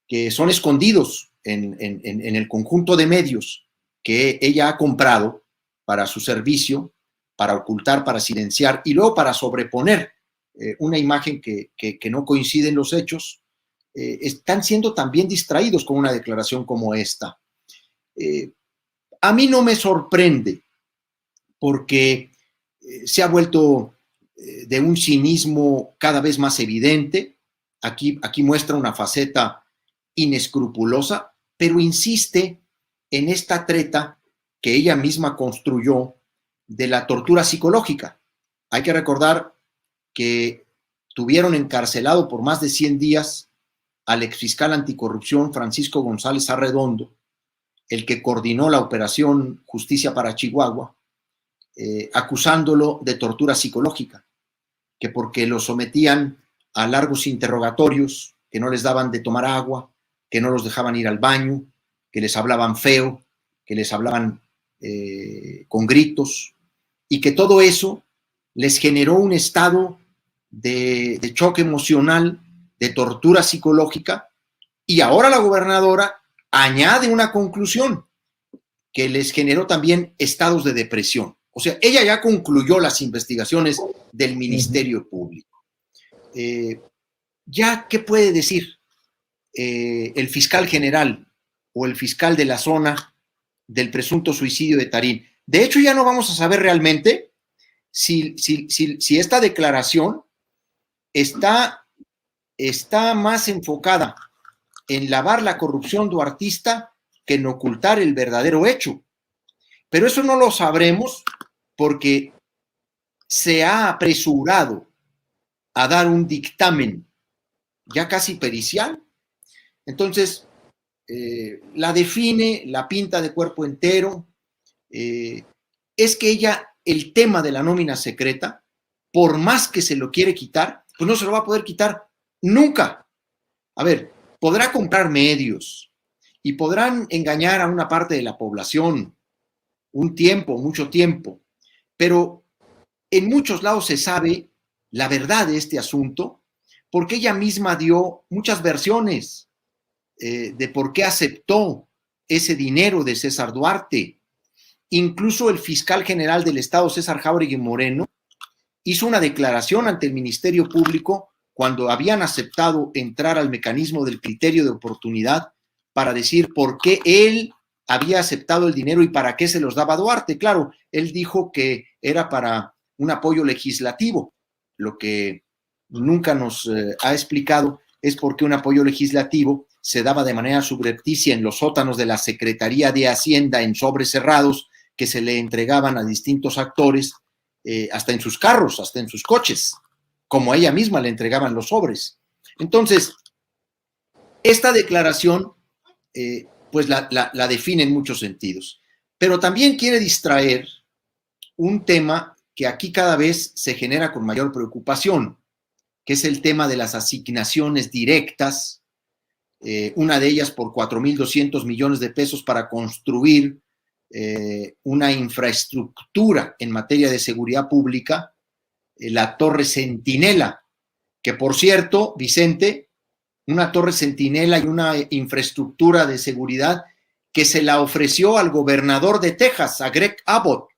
que son escondidos en el conjunto de medios que ella ha comprado para su servicio, para ocultar, para silenciar y luego para sobreponer una imagen que no coincide en los hechos, están siendo también distraídos con una declaración como esta. A mí no me sorprende porque se ha vuelto de un cinismo cada vez más evidente. Aquí muestra una faceta inescrupulosa, pero insiste en esta treta que ella misma construyó de la tortura psicológica. Hay que recordar que tuvieron encarcelado por más de 100 días al exfiscal anticorrupción Francisco González Arredondo, el que coordinó la operación Justicia para Chihuahua, acusándolo de tortura psicológica, que porque lo sometían a largos interrogatorios, que no les daban de tomar agua, que no los dejaban ir al baño, que les hablaban feo, que les hablaban con gritos, y que todo eso les generó un estado de choque emocional, de tortura psicológica, y ahora la gobernadora añade una conclusión que les generó también estados de depresión. O sea, ella ya concluyó las investigaciones del Ministerio Público. ¿Ya qué puede decir el fiscal general o el fiscal de la zona del presunto suicidio de Tarín? De hecho, ya no vamos a saber realmente si esta declaración está más enfocada en lavar la corrupción duartista que en ocultar el verdadero hecho. Pero eso no lo sabremos porque se ha apresurado a dar un dictamen ya casi pericial. Entonces, la define, la pinta de cuerpo entero. Es que ella el tema de la nómina secreta, por más que se lo quiere quitar, pues no se lo va a poder quitar nunca. A ver, podrá comprar medios y podrán engañar a una parte de la población un tiempo, mucho tiempo, pero en muchos lados se sabe la verdad de este asunto porque ella misma dio muchas versiones de por qué aceptó ese dinero de César Duarte. Incluso el fiscal general del Estado, César Jáuregui Moreno, hizo una declaración ante el Ministerio Público cuando habían aceptado entrar al mecanismo del criterio de oportunidad para decir por qué él había aceptado el dinero y para qué se los daba Duarte. Claro, él dijo que era para un apoyo legislativo. Lo que nunca nos ha explicado es por qué un apoyo legislativo se daba de manera subrepticia en los sótanos de la Secretaría de Hacienda en sobres cerrados que se le entregaban a distintos actores, hasta en sus carros, hasta en sus coches, como a ella misma le entregaban los sobres. Entonces, esta declaración pues la define en muchos sentidos, pero también quiere distraer un tema que aquí cada vez se genera con mayor preocupación, que es el tema de las asignaciones directas, una de ellas por 4,200 millones de pesos para construir una infraestructura en materia de seguridad pública, la Torre Centinela, que por cierto, Vicente, una Torre Centinela y una infraestructura de seguridad que se la ofreció al gobernador de Texas, a Greg Abbott,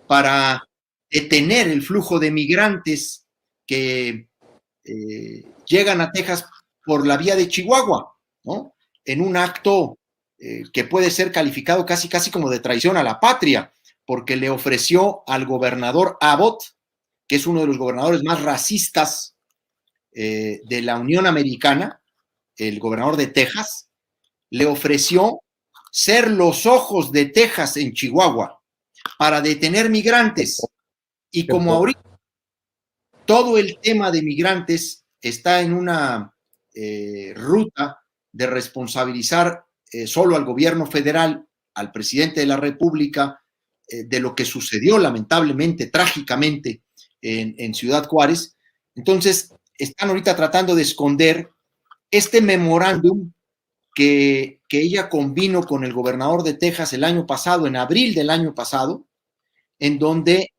para detener el flujo de migrantes que llegan a Texas por la vía de Chihuahua, ¿no? En un acto que puede ser calificado casi como de traición a la patria, porque le ofreció al gobernador Abbott, que es uno de los gobernadores más racistas de la Unión Americana, el gobernador de Texas, le ofreció ser los ojos de Texas en Chihuahua para detener migrantes. Y como ahorita todo el tema de migrantes está en una ruta de responsabilizar solo al gobierno federal, al presidente de la República, de lo que sucedió lamentablemente, trágicamente en Ciudad Juárez, entonces están ahorita tratando de esconder este memorándum que ella convino con el gobernador de Texas el año pasado, en abril del año pasado, en donde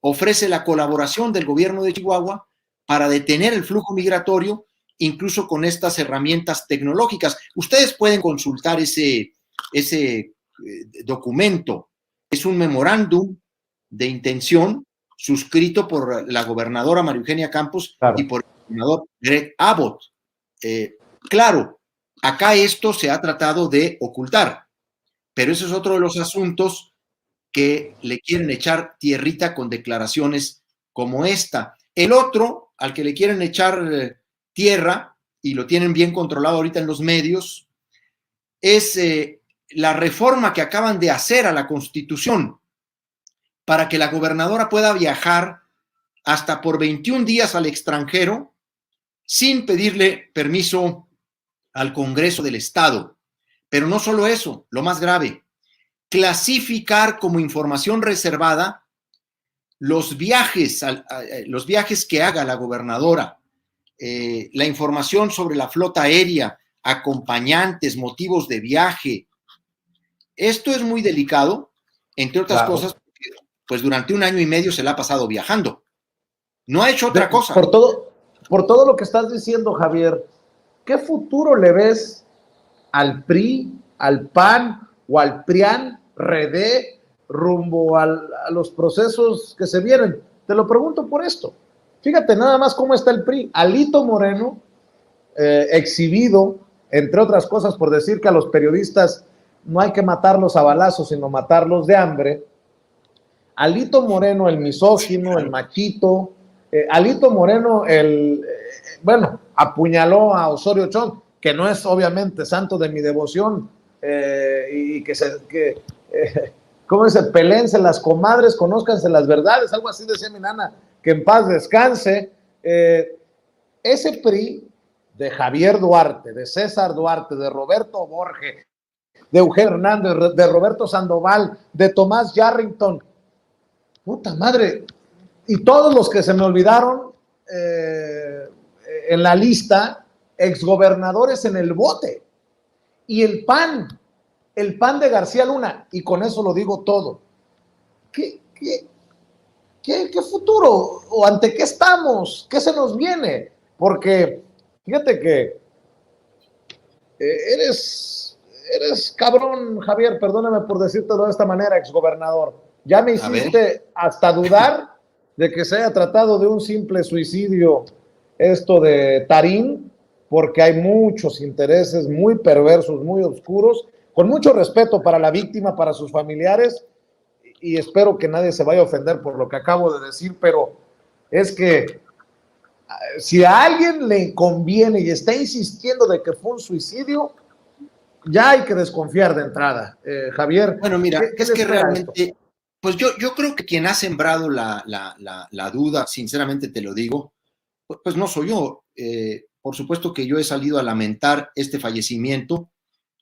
ofrece la colaboración del gobierno de Chihuahua para detener el flujo migratorio, incluso con estas herramientas tecnológicas. Ustedes pueden consultar ese documento. Es un memorándum de intención suscrito por la gobernadora María Eugenia Campos, claro, y por el gobernador Greg Abbott. Claro, acá esto se ha tratado de ocultar, pero ese es otro de los asuntos que le quieren echar tierrita con declaraciones como esta. El otro, al que le quieren echar tierra, y lo tienen bien controlado ahorita en los medios, es la reforma que acaban de hacer a la Constitución para que la gobernadora pueda viajar hasta por 21 días al extranjero sin pedirle permiso al Congreso del Estado. Pero no solo eso, lo más grave, clasificar como información reservada los viajes que haga la gobernadora, la información sobre la flota aérea, acompañantes, motivos de viaje. Esto es muy delicado, entre otras cosas, porque, pues durante 1 año y medio se la ha pasado viajando. No ha hecho otra cosa. Por todo lo que estás diciendo, Javier, ¿qué futuro le ves al PRI, al PAN o al PRIAN, REDE, rumbo a los procesos que se vienen? Te lo pregunto por esto. Fíjate nada más cómo está el PRI. Alito Moreno, exhibido, entre otras cosas, por decir que a los periodistas no hay que matarlos a balazos, sino matarlos de hambre. Alito Moreno, el misógino, el machito. Alito Moreno, apuñaló a Osorio Chong, que no es obviamente santo de mi devoción, y ¿cómo dice? Peléense las comadres, conózcanse las verdades, algo así decía mi nana, que en paz descanse. Ese PRI de Javier Duarte, de César Duarte, de Roberto Borge, de Eugenio Hernández, de Roberto Sandoval, de Tomás Yarrington, puta madre, y todos los que se me olvidaron en la lista, exgobernadores en el bote, y el PAN de García Luna, y con eso lo digo todo. ¿Qué futuro? ¿O ante qué estamos? ¿Qué se nos viene? Porque fíjate que eres cabrón, Javier, perdóname por decírtelo de esta manera, exgobernador. Ya me hiciste hasta dudar de que se haya tratado de un simple suicidio esto de Tarín, porque hay muchos intereses muy perversos, muy oscuros, con mucho respeto para la víctima, para sus familiares, y espero que nadie se vaya a ofender por lo que acabo de decir, pero es que si a alguien le conviene y está insistiendo de que fue un suicidio, ya hay que desconfiar de entrada. Javier. Bueno, mira, es que realmente, esto? Pues yo creo que quien ha sembrado la duda, sinceramente te lo digo, pues no soy yo. Por supuesto que yo he salido a lamentar este fallecimiento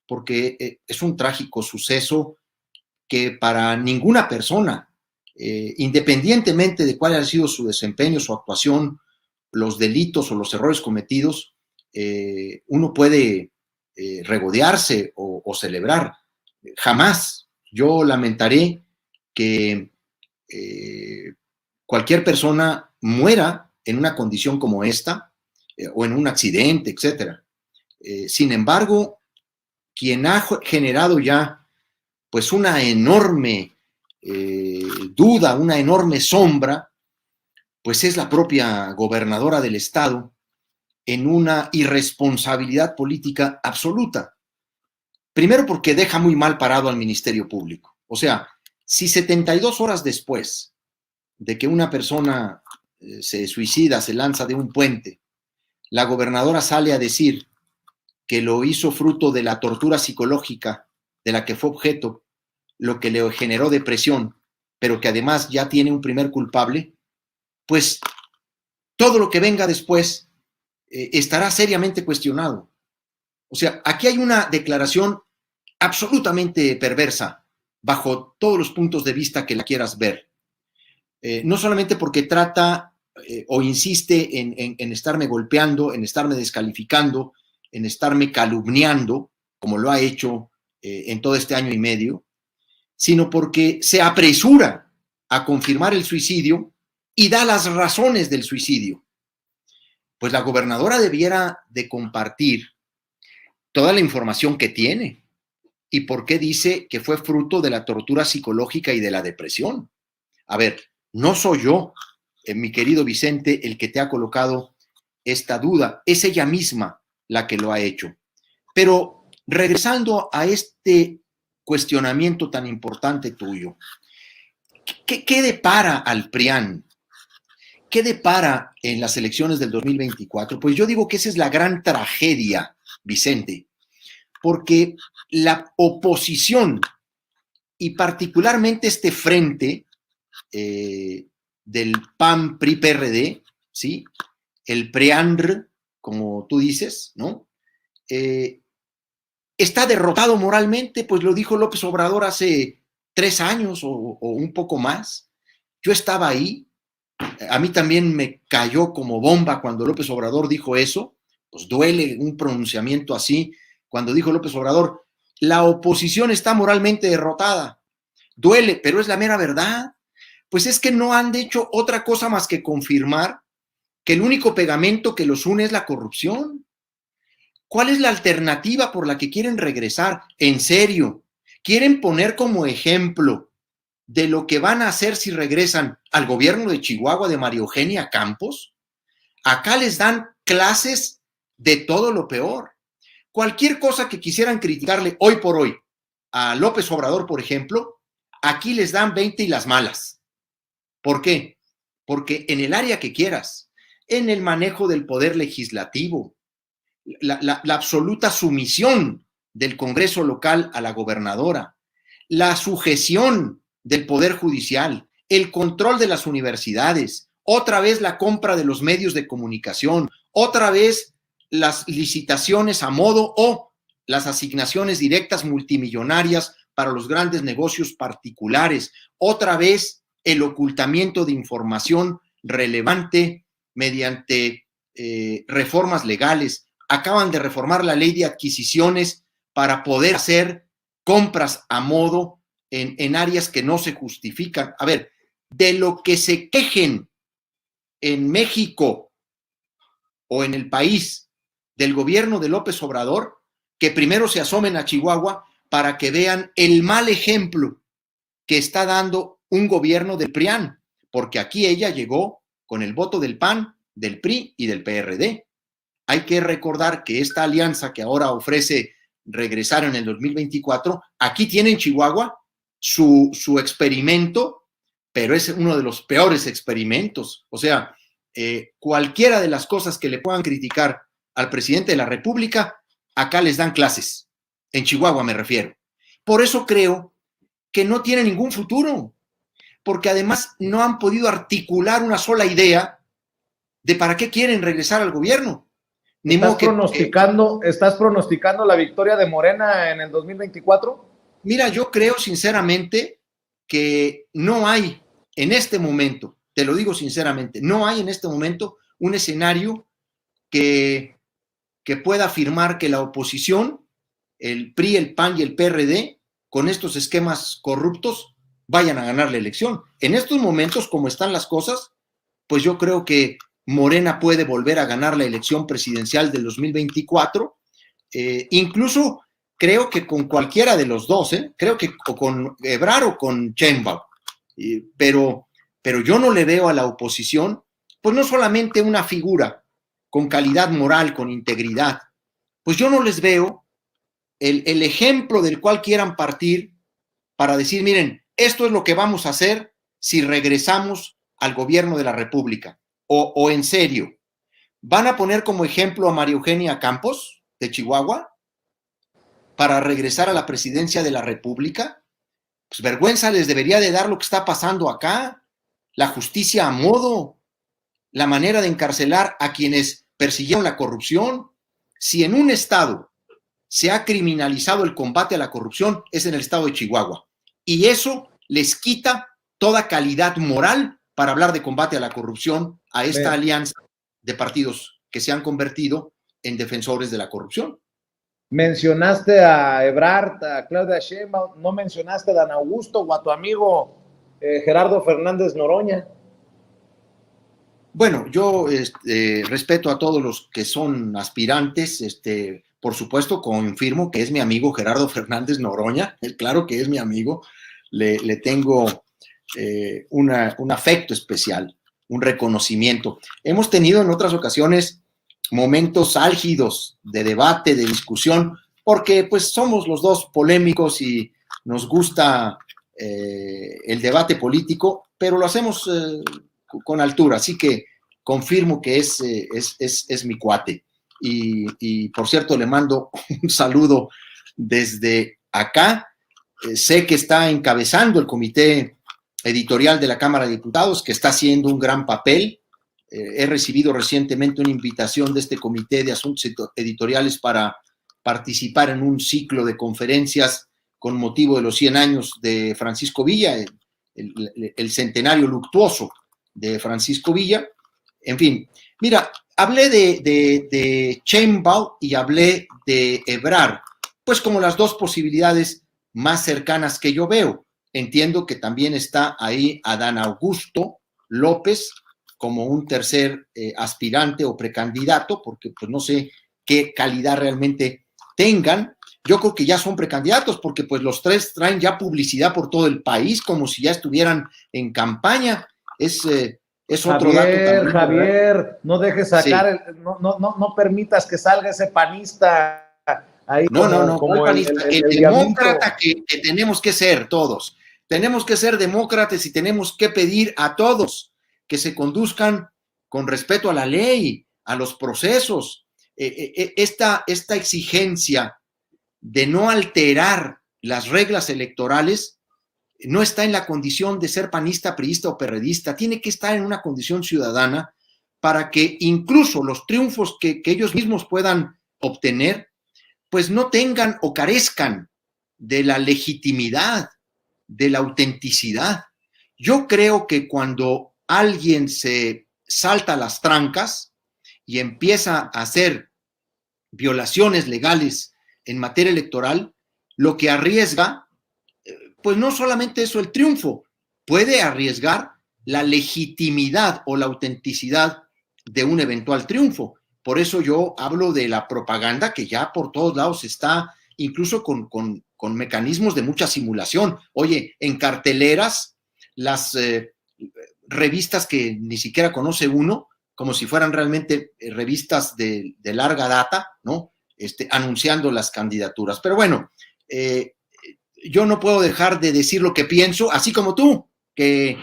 porque es un trágico suceso que para ninguna persona, independientemente de cuál haya sido su desempeño, su actuación, los delitos o los errores cometidos, uno puede regodearse o celebrar. Jamás yo lamentaré que cualquier persona muera en una condición como esta, o en un accidente, etcétera. Sin embargo, quien ha generado ya pues una enorme duda, una enorme sombra, pues es la propia gobernadora del estado, en una irresponsabilidad política absoluta. Primero porque deja muy mal parado al Ministerio Público. O sea, si 72 horas después de que una persona se suicida, se lanza de un puente, la gobernadora sale a decir que lo hizo fruto de la tortura psicológica de la que fue objeto, lo que le generó depresión, pero que además ya tiene un primer culpable, pues todo lo que venga después estará seriamente cuestionado. O sea, aquí hay una declaración absolutamente perversa bajo todos los puntos de vista que la quieras ver. No solamente porque trata o insiste en estarme golpeando, en estarme descalificando, en estarme calumniando, como lo ha hecho en todo este año y medio, sino porque se apresura a confirmar el suicidio y da las razones del suicidio. Pues la gobernadora debiera de compartir toda la información que tiene y por qué dice que fue fruto de la tortura psicológica y de la depresión. A ver, no soy yo, mi querido Vicente, el que te ha colocado esta duda, es ella misma la que lo ha hecho. Pero regresando a este cuestionamiento tan importante tuyo, ¿qué depara al PRIAN? ¿Qué depara en las elecciones del 2024? Pues yo digo que esa es la gran tragedia, Vicente, porque la oposición y particularmente este frente del PAN, PRI, PRD, ¿sí? El PRIANR, como tú dices, ¿no? Está derrotado moralmente, pues lo dijo López Obrador hace 3 años o un poco más. Yo estaba ahí, a mí también me cayó como bomba cuando López Obrador dijo eso, pues duele un pronunciamiento así, cuando dijo López Obrador, la oposición está moralmente derrotada. Duele, pero es la mera verdad. Pues es que no han hecho otra cosa más que confirmar que el único pegamento que los une es la corrupción. ¿Cuál es la alternativa por la que quieren regresar? En serio, ¿quieren poner como ejemplo de lo que van a hacer si regresan al gobierno de Chihuahua de María Eugenia Campos? Acá les dan clases de todo lo peor. Cualquier cosa que quisieran criticarle hoy por hoy a López Obrador, por ejemplo, aquí les dan 20 y las malas. ¿Por qué? Porque en el área que quieras, en el manejo del poder legislativo, la absoluta sumisión del Congreso local a la gobernadora, la sujeción del Poder Judicial, el control de las universidades, otra vez la compra de los medios de comunicación, otra vez las licitaciones a modo o las asignaciones directas multimillonarias para los grandes negocios particulares, otra vez el ocultamiento de información relevante mediante reformas legales. Acaban de reformar la ley de adquisiciones para poder hacer compras a modo en áreas que no se justifican. A ver, de lo que se quejen en México o en el país del gobierno de López Obrador, que primero se asomen a Chihuahua para que vean el mal ejemplo que está dando un gobierno del PRIAN, porque aquí ella llegó con el voto del PAN, del PRI y del PRD. Hay que recordar que esta alianza que ahora ofrece regresar en el 2024, aquí tiene en Chihuahua su experimento, pero es uno de los peores experimentos. O sea, cualquiera de las cosas que le puedan criticar al presidente de la República, acá les dan clases. En Chihuahua me refiero. Por eso creo que no tiene ningún futuro, porque además no han podido articular una sola idea de para qué quieren regresar al gobierno. ¿Estás pronosticando la victoria de Morena en el 2024? Mira, yo creo sinceramente que no hay en este momento, te lo digo sinceramente, no hay en este momento un escenario que pueda afirmar que la oposición, el PRI, el PAN y el PRD, con estos esquemas corruptos, vayan a ganar la elección. En estos momentos, como están las cosas, pues yo creo que Morena puede volver a ganar la elección presidencial del 2024, incluso creo que con cualquiera de los dos, creo que con Ebrard o con Sheinbaum, pero yo no le veo a la oposición, pues no solamente una figura con calidad moral, con integridad, pues yo no les veo el ejemplo del cual quieran partir para decir, miren, esto es lo que vamos a hacer si regresamos al gobierno de la República. O en serio, ¿van a poner como ejemplo a María Eugenia Campos de Chihuahua para regresar a la presidencia de la República? Pues vergüenza les debería de dar lo que está pasando acá, la justicia a modo, la manera de encarcelar a quienes persiguieron la corrupción. Si en un estado se ha criminalizado el combate a la corrupción, es en el estado de Chihuahua. Y eso les quita toda calidad moral para hablar de combate a la corrupción a esta alianza de partidos que se han convertido en defensores de la corrupción. Mencionaste a Ebrard, a Claudia Sheinbaum, no mencionaste a Dan Augusto o a tu amigo Gerardo Fernández Noroña. Bueno, yo respeto a todos los que son aspirantes, por supuesto confirmo que es mi amigo Gerardo Fernández Noroña, claro que es mi amigo, le tengo un afecto especial, un reconocimiento. Hemos tenido en otras ocasiones momentos álgidos de debate, de discusión, porque pues somos los dos polémicos y nos gusta el debate político, pero lo hacemos con altura, así que confirmo que es mi cuate. Y por cierto, le mando un saludo desde acá. Sé que está encabezando el comité editorial de la Cámara de Diputados, que está haciendo un gran papel. He recibido recientemente una invitación de este comité de asuntos editoriales para participar en un ciclo de conferencias con motivo de los 100 años de Francisco Villa, el centenario luctuoso de Francisco Villa. En fin, mira, hablé de Sheinbaum y hablé de Ebrard, pues como las dos posibilidades más cercanas que yo veo. Entiendo que también está ahí Adán Augusto López como un tercer aspirante o precandidato, porque pues no sé qué calidad realmente tengan. Yo creo que ya son precandidatos, porque pues los tres traen ya publicidad por todo el país, como si ya estuvieran en campaña. Es otro dato también. Javier, no dejes sacar, sí. No permitas que salga ese panista ahí. Como el demócrata que tenemos que ser todos. Tenemos que ser demócratas y tenemos que pedir a todos que se conduzcan con respeto a la ley, a los procesos. Esta exigencia de no alterar las reglas electorales no está en la condición de ser panista, priista o perredista, tiene que estar en una condición ciudadana para que incluso los triunfos que ellos mismos puedan obtener, pues no tengan o carezcan de la legitimidad, de la autenticidad. Yo creo que cuando alguien se salta las trancas y empieza a hacer violaciones legales en materia electoral, lo que arriesga, pues no solamente eso, el triunfo, puede arriesgar la legitimidad o la autenticidad de un eventual triunfo. Por eso yo hablo de la propaganda que ya por todos lados está, incluso con mecanismos de mucha simulación. Oye, en carteleras, las revistas que ni siquiera conoce uno, como si fueran realmente revistas de larga data, ¿no? Anunciando las candidaturas. Pero bueno, yo no puedo dejar de decir lo que pienso, así como tú, que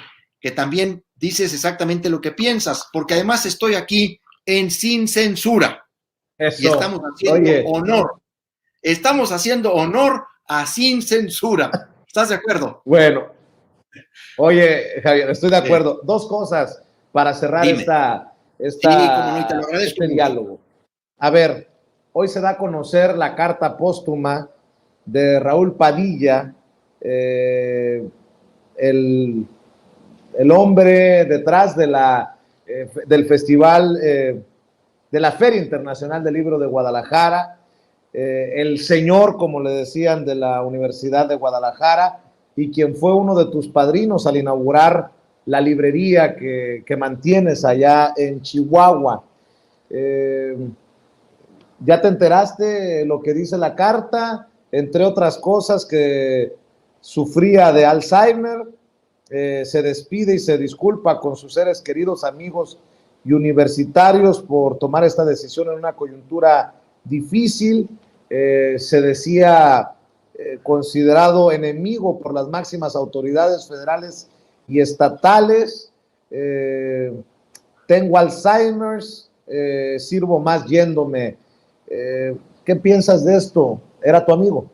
también dices exactamente lo que piensas, porque además estoy aquí en Sin Censura. Eso. Y estamos haciendo honor. Estamos haciendo honor a Sin Censura. ¿Estás de acuerdo? Bueno. Oye, Javier, estoy de acuerdo. Dos cosas para cerrar Dime. este diálogo. A ver, hoy se da a conocer la carta póstuma de Raúl Padilla, el hombre detrás de del festival, de la Feria Internacional del Libro de Guadalajara, el señor, como le decían, de la Universidad de Guadalajara, y quien fue uno de tus padrinos al inaugurar la librería que mantienes allá en Chihuahua. ¿Ya te enteraste lo que dice la carta? Entre otras cosas, que sufría de Alzheimer, se despide y se disculpa con sus seres queridos, amigos y universitarios por tomar esta decisión en una coyuntura difícil. Se decía considerado enemigo por las máximas autoridades federales y estatales. Tengo Alzheimer, sirvo más yéndome. ¿Qué piensas de esto? ¿Era tu amigo?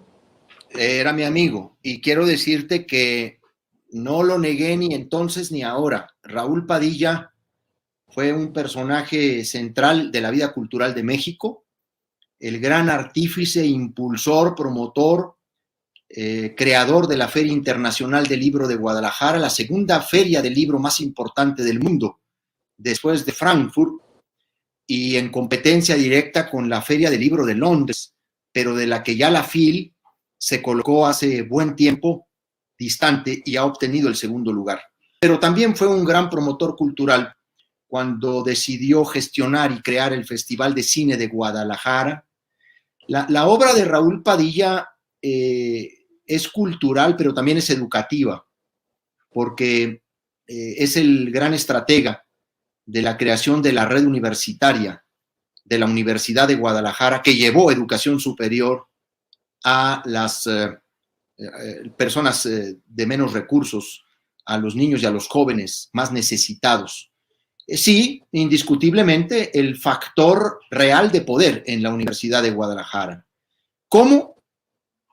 Era mi amigo, y quiero decirte que no lo negué ni entonces ni ahora. Raúl Padilla fue un personaje central de la vida cultural de México, el gran artífice, impulsor, promotor, creador de la Feria Internacional del Libro de Guadalajara, la segunda feria del libro más importante del mundo, después de Frankfurt, y en competencia directa con la Feria del Libro de Londres, pero de la que ya la FIL se colocó hace buen tiempo distante y ha obtenido el segundo lugar. Pero también fue un gran promotor cultural cuando decidió gestionar y crear el Festival de Cine de Guadalajara. La obra de Raúl Padilla es cultural, pero también es educativa, porque es el gran estratega de la creación de la red universitaria de la Universidad de Guadalajara, que llevó educación superior a las personas de menos recursos, a los niños y a los jóvenes más necesitados. Sí, indiscutiblemente el factor real de poder en la Universidad de Guadalajara. ¿Cómo?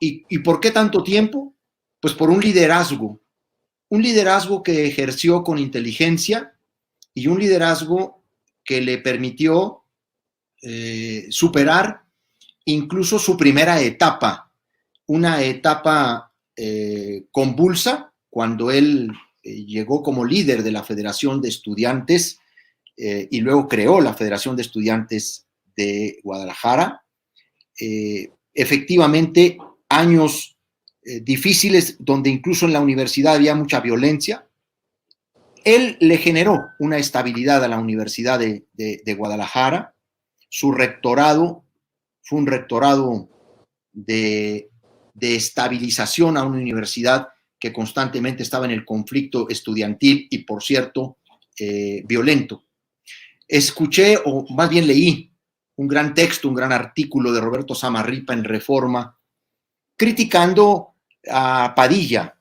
¿Y por qué tanto tiempo? Pues por un liderazgo que ejerció con inteligencia y un liderazgo que le permitió superar incluso su primera etapa, una etapa convulsa, cuando él llegó como líder de la Federación de Estudiantes y luego creó la Federación de Estudiantes de Guadalajara. Efectivamente, años difíciles donde incluso en la universidad había mucha violencia. Él le generó una estabilidad a la Universidad de Guadalajara. Su rectorado fue un rectorado de estabilización a una universidad que constantemente estaba en el conflicto estudiantil y, por cierto, violento. Escuché, o más bien leí, un gran texto, un gran artículo de Roberto Samarripa en Reforma, criticando a Padilla,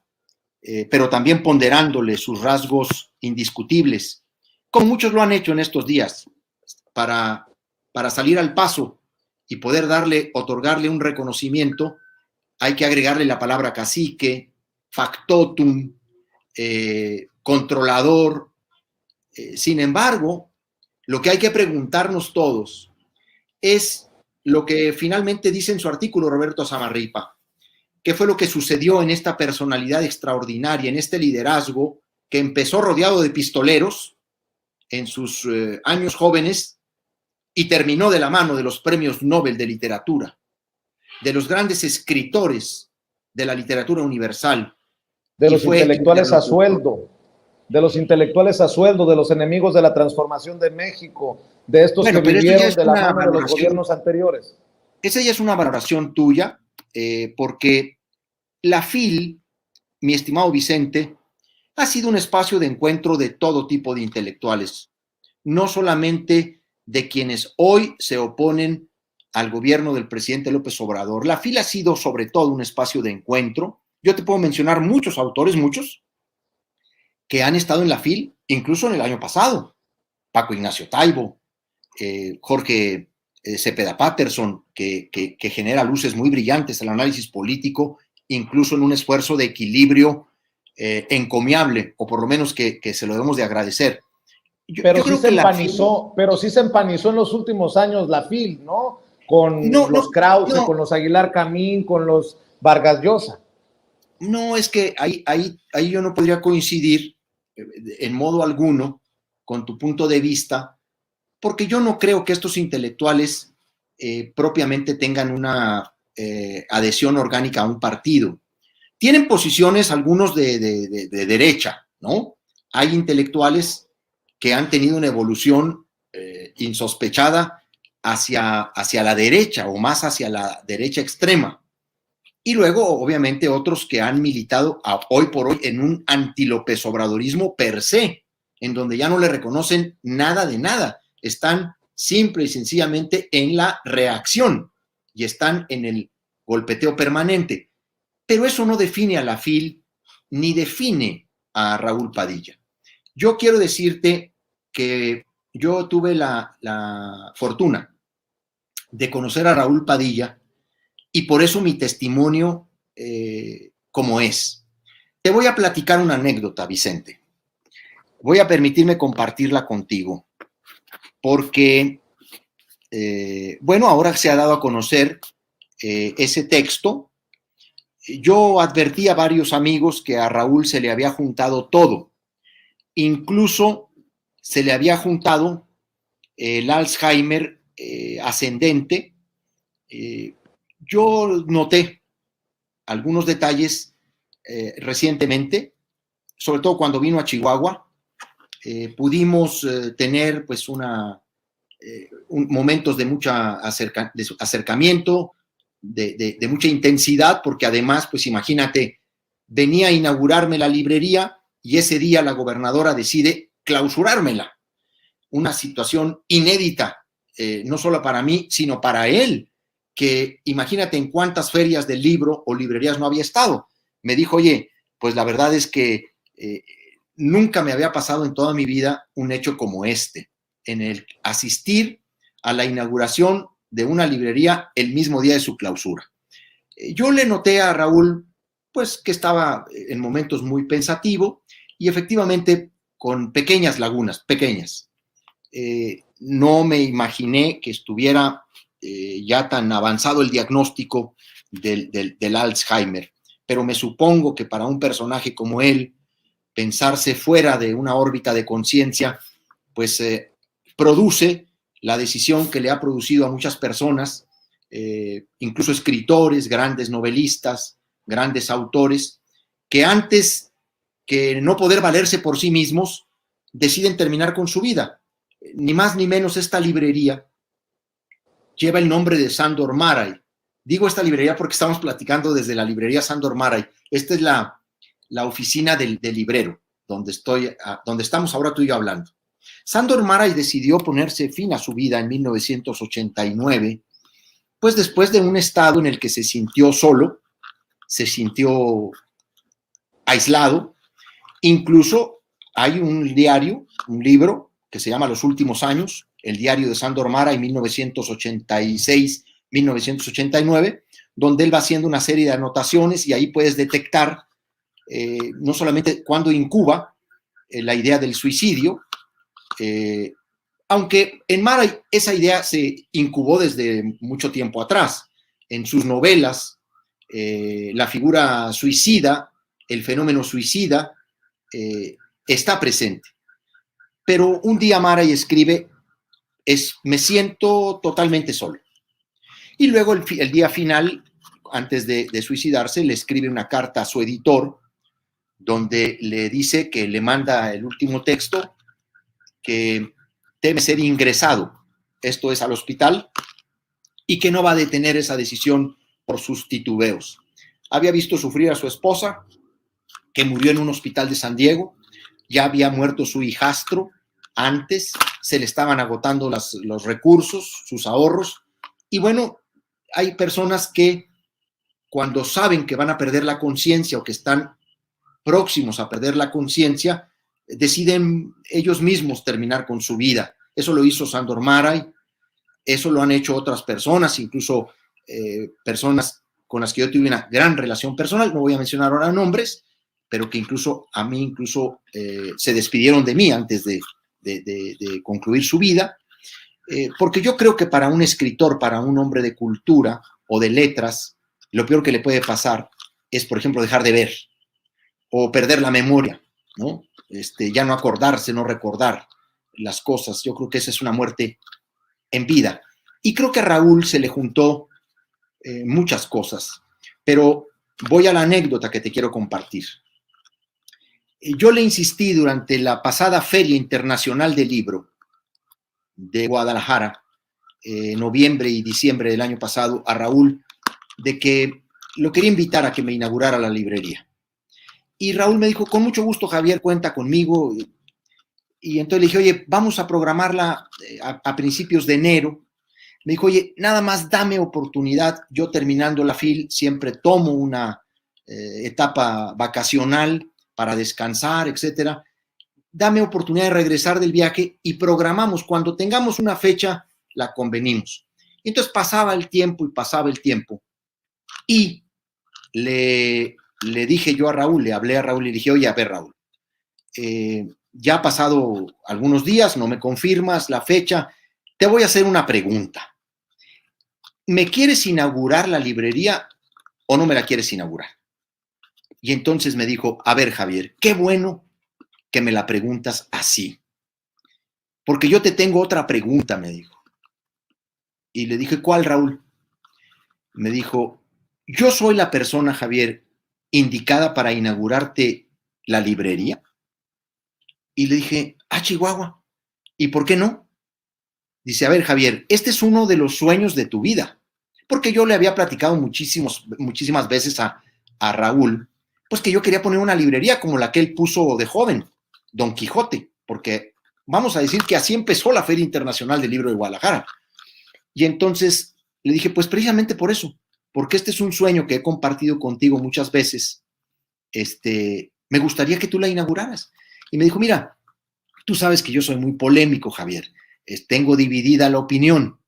pero también ponderándole sus rasgos indiscutibles, como muchos lo han hecho en estos días, para salir al paso y poder otorgarle un reconocimiento. Hay que agregarle la palabra cacique, factotum, controlador. Sin embargo, lo que hay que preguntarnos todos es lo que finalmente dice en su artículo Roberto Samarripa. ¿Qué fue lo que sucedió en esta personalidad extraordinaria, en este liderazgo que empezó rodeado de pistoleros en sus años jóvenes y terminó de la mano de los premios Nobel de literatura, de los grandes escritores de la literatura universal. De los intelectuales a sueldo, de los intelectuales a sueldo, de los enemigos de la transformación de México, de estos que vivieron de la mano de los gobiernos anteriores. Esa ya es una valoración tuya, porque la FIL, mi estimado Vicente, ha sido un espacio de encuentro de todo tipo de intelectuales, no solamente de quienes hoy se oponen al gobierno del presidente López Obrador. La FIL ha sido sobre todo un espacio de encuentro. Yo te puedo mencionar muchos autores, muchos, que han estado en la FIL, incluso en el año pasado. Paco Ignacio Taibo, Jorge Cepeda Patterson, que genera luces muy brillantes al análisis político, incluso en un esfuerzo de equilibrio encomiable, o por lo menos que se lo debemos de agradecer. Pero sí se empanizó en los últimos años la FIL, ¿no? Con los Krause, con los Aguilar Camín, con los Vargas Llosa. No, es que ahí yo no podría coincidir en modo alguno con tu punto de vista, porque yo no creo que estos intelectuales propiamente tengan una adhesión orgánica a un partido. Tienen posiciones algunos de derecha, ¿no? Hay intelectuales que han tenido una evolución insospechada hacia la derecha o más hacia la derecha extrema. Y luego, obviamente, otros que han militado hoy por hoy en un anti-López Obradorismo per se, en donde ya no le reconocen nada de nada. Están simple y sencillamente en la reacción y están en el golpeteo permanente. Pero eso no define a la FIL ni define a Raúl Padilla. Yo quiero decirte que yo tuve la fortuna de conocer a Raúl Padilla y por eso mi testimonio como es. Te voy a platicar una anécdota, Vicente. Voy a permitirme compartirla contigo porque, bueno, ahora se ha dado a conocer ese texto. Yo advertí a varios amigos que a Raúl se le había juntado todo. Incluso se le había juntado el Alzheimer ascendente. Yo noté algunos detalles recientemente, sobre todo cuando vino a Chihuahua. Pudimos tener pues momentos de mucha acercamiento, de mucha intensidad, porque además, pues imagínate, venía a inaugurarme la librería y ese día la gobernadora decide clausurármela. Una situación inédita, no solo para mí, sino para él, que imagínate en cuántas ferias del libro o librerías no había estado. Me dijo, oye, pues la verdad es que nunca me había pasado en toda mi vida un hecho como este, en el asistir a la inauguración de una librería el mismo día de su clausura. Yo le noté a Raúl, pues, que estaba en momentos muy pensativo y efectivamente con pequeñas lagunas, pequeñas. No me imaginé que estuviera ya tan avanzado el diagnóstico del Alzheimer, pero me supongo que para un personaje como él, pensarse fuera de una órbita de conciencia, pues produce la decisión que le ha producido a muchas personas, incluso escritores, grandes novelistas, grandes autores, que antes que no poder valerse por sí mismos, deciden terminar con su vida. Ni más ni menos esta librería lleva el nombre de Sándor Márai. Digo esta librería porque estamos platicando desde la librería Sándor Márai. Esta es la oficina del librero, donde estamos ahora tú y yo hablando. Sándor Márai decidió ponerse fin a su vida en 1989, pues después de un estado en el que se sintió solo, se sintió aislado. Incluso hay un diario, un libro que se llama Los Últimos Años, el diario de Sándor Márai 1986-1989, donde él va haciendo una serie de anotaciones y ahí puedes detectar no solamente cuando incuba la idea del suicidio, aunque en Márai esa idea se incubó desde mucho tiempo atrás. En sus novelas, la figura suicida, el fenómeno suicida, está presente. Pero un día Maray escribe, me siento totalmente solo. Y luego el día final, antes de suicidarse, le escribe una carta a su editor, donde le dice que le manda el último texto, que teme ser ingresado, esto es al hospital, y que no va a detener esa decisión por sus titubeos. Había visto sufrir a su esposa, que murió en un hospital de San Diego, ya había muerto su hijastro antes, se le estaban agotando los recursos, sus ahorros, y bueno, hay personas que cuando saben que van a perder la conciencia o que están próximos a perder la conciencia, deciden ellos mismos terminar con su vida. Eso lo hizo Sándor Márai, eso lo han hecho otras personas, incluso personas con las que yo tuve una gran relación personal, no voy a mencionar ahora nombres, pero que incluso a mí se despidieron de mí antes de concluir su vida, porque yo creo que para un escritor, para un hombre de cultura o de letras, lo peor que le puede pasar es, por ejemplo, dejar de ver o perder la memoria, ¿no? Ya no acordarse, no recordar las cosas. Yo creo que esa es una muerte en vida. Y creo que a Raúl se le juntó muchas cosas, pero voy a la anécdota que te quiero compartir. Yo le insistí durante la pasada Feria Internacional del Libro de Guadalajara, noviembre y diciembre del año pasado, a Raúl, de que lo quería invitar a que me inaugurara la librería. Y Raúl me dijo, con mucho gusto, Javier, cuenta conmigo. Y entonces le dije, oye, vamos a programarla a principios de enero. Me dijo, oye, nada más dame oportunidad. Yo terminando la FIL siempre tomo una etapa vacacional para descansar, etcétera. Dame oportunidad de regresar del viaje y programamos. Cuando tengamos una fecha, la convenimos. Y entonces pasaba el tiempo y pasaba el tiempo. Y le dije yo a Raúl, le hablé a Raúl y le dije, oye, a ver, Raúl, ya ha pasado algunos días, no me confirmas la fecha, te voy a hacer una pregunta. ¿Me quieres inaugurar la librería o no me la quieres inaugurar? Y entonces me dijo, a ver, Javier, qué bueno que me la preguntas así, porque yo te tengo otra pregunta, me dijo. Y le dije, ¿cuál, Raúl? Me dijo, yo soy la persona, Javier, indicada para inaugurarte la librería. Y le dije, Chihuahua, ¿y por qué no? Dice, a ver, Javier, este es uno de los sueños de tu vida, porque yo le había platicado muchísimas veces a Raúl, pues que yo quería poner una librería como la que él puso de joven, Don Quijote, porque vamos a decir que así empezó la Feria Internacional del Libro de Guadalajara. Y entonces le dije, pues precisamente por eso, porque este es un sueño que he compartido contigo muchas veces, me gustaría que tú la inauguraras. Y me dijo, mira, tú sabes que yo soy muy polémico, Javier, tengo dividida la opinión.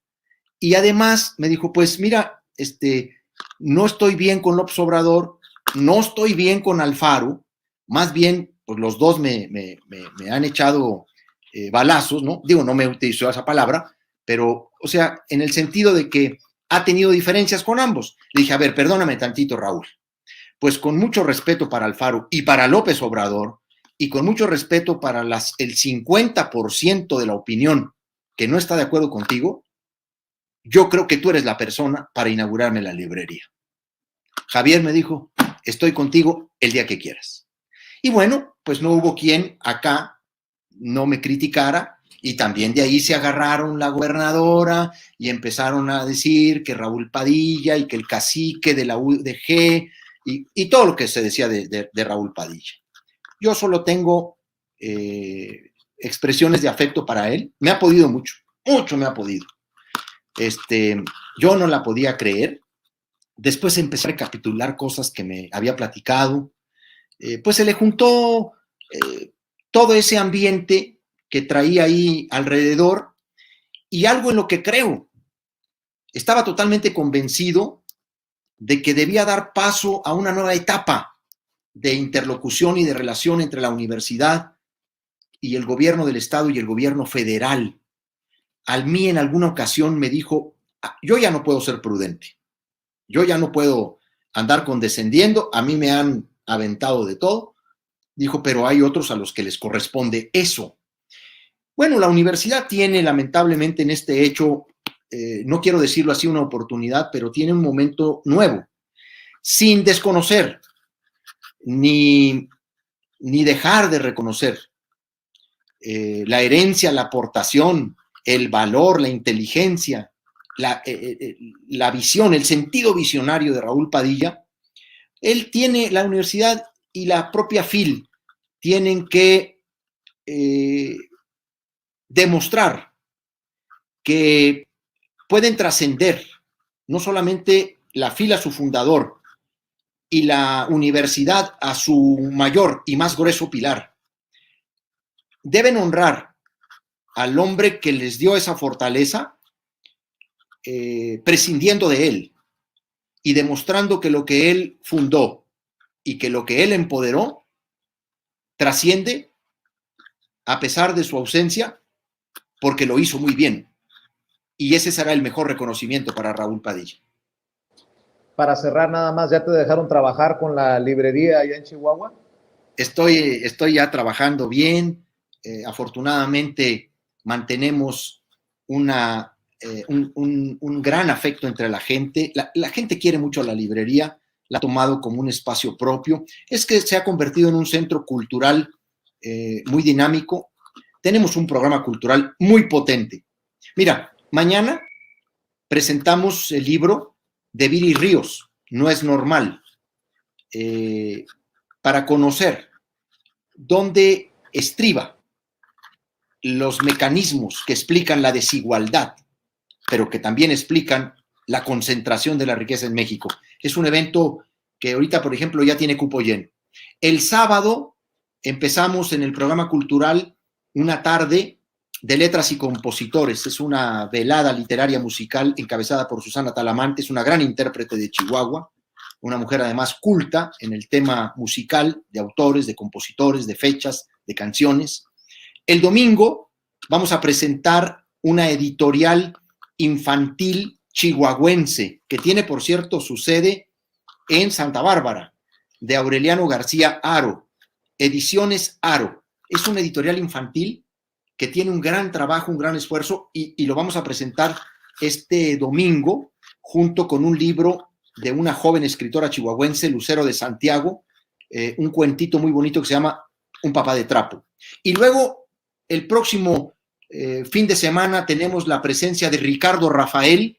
Y además me dijo, pues mira, no estoy bien con López Obrador, no estoy bien con Alfaro, más bien, pues los dos me han echado balazos, ¿no? Digo, no me utilizó esa palabra, pero, o sea, en el sentido de que ha tenido diferencias con ambos. Le dije, a ver, perdóname tantito, Raúl. Pues con mucho respeto para Alfaro y para López Obrador, y con mucho respeto para el 50% de la opinión que no está de acuerdo contigo, yo creo que tú eres la persona para inaugurarme la librería. Javier me dijo, estoy contigo el día que quieras. Y bueno, pues no hubo quien acá no me criticara, y también de ahí se agarraron la gobernadora y empezaron a decir que Raúl Padilla y que el cacique de la UDG y todo lo que se decía de Raúl Padilla. Yo solo tengo expresiones de afecto para él. Me ha podido mucho me ha podido. Yo no la podía creer. Después empecé a recapitular cosas que me había platicado. Pues se le juntó todo ese ambiente que traía ahí alrededor y algo en lo que creo. Estaba totalmente convencido de que debía dar paso a una nueva etapa de interlocución y de relación entre la universidad y el gobierno del estado y el gobierno federal. A mí en alguna ocasión me dijo, yo ya no puedo ser prudente, yo ya no puedo andar condescendiendo, a mí me han aventado de todo. Dijo, pero hay otros a los que les corresponde eso. Bueno, la universidad tiene lamentablemente en este hecho, no quiero decirlo así, una oportunidad, pero tiene un momento nuevo, sin desconocer ni dejar de reconocer la herencia, la aportación, el valor, la inteligencia, la visión, el sentido visionario de Raúl Padilla. Él tiene, la universidad y la propia FIL tienen que demostrar que pueden trascender no solamente la FIL a su fundador y la universidad a su mayor y más grueso pilar. Deben honrar al hombre que les dio esa fortaleza, prescindiendo de él y demostrando que lo que él fundó y que lo que él empoderó trasciende a pesar de su ausencia, porque lo hizo muy bien. Y ese será el mejor reconocimiento para Raúl Padilla. Para cerrar nada más, ¿ya te dejaron trabajar con la librería allá en Chihuahua? Estoy ya trabajando bien. Afortunadamente mantenemos un gran afecto entre la gente. La gente quiere mucho a la librería, la ha tomado como un espacio propio. Es que se ha convertido en un centro cultural muy dinámico. Tenemos un programa cultural muy potente. Mira, mañana presentamos el libro de Viri Ríos, No es normal, para conocer dónde estriba los mecanismos que explican la desigualdad, pero que también explican la concentración de la riqueza en México. Es un evento que ahorita, por ejemplo, ya tiene cupo lleno. El sábado empezamos en el programa cultural una tarde de letras y compositores. Es una velada literaria musical encabezada por Susana Talamante, es una gran intérprete de Chihuahua, una mujer además culta en el tema musical, de autores, de compositores, de fechas, de canciones. El domingo vamos a presentar una editorial infantil chihuahuense, que tiene, por cierto, su sede en Santa Bárbara, de Aureliano García Haro, Ediciones Haro. Es una editorial infantil que tiene un gran trabajo, un gran esfuerzo, y lo vamos a presentar este domingo junto con un libro de una joven escritora chihuahuense, Lucero de Santiago, un cuentito muy bonito que se llama Un papá de trapo. Y luego, el próximo fin de semana, tenemos la presencia de Ricardo Rafael,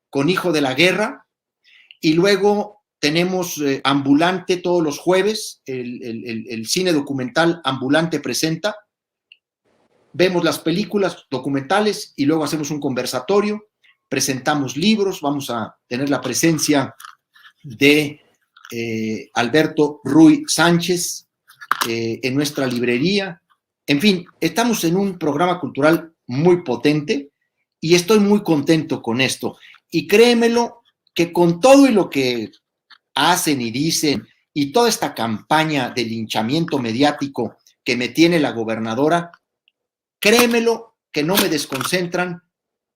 con Hijo de la Guerra, y luego tenemos Ambulante todos los jueves, el cine documental Ambulante presenta. Vemos las películas documentales y luego hacemos un conversatorio, presentamos libros, vamos a tener la presencia de Alberto Ruy Sánchez en nuestra librería. En fin, estamos en un programa cultural muy potente y estoy muy contento con esto. Y créemelo que con todo y lo que hacen y dicen y toda esta campaña de linchamiento mediático que me tiene la gobernadora, créemelo que no me desconcentran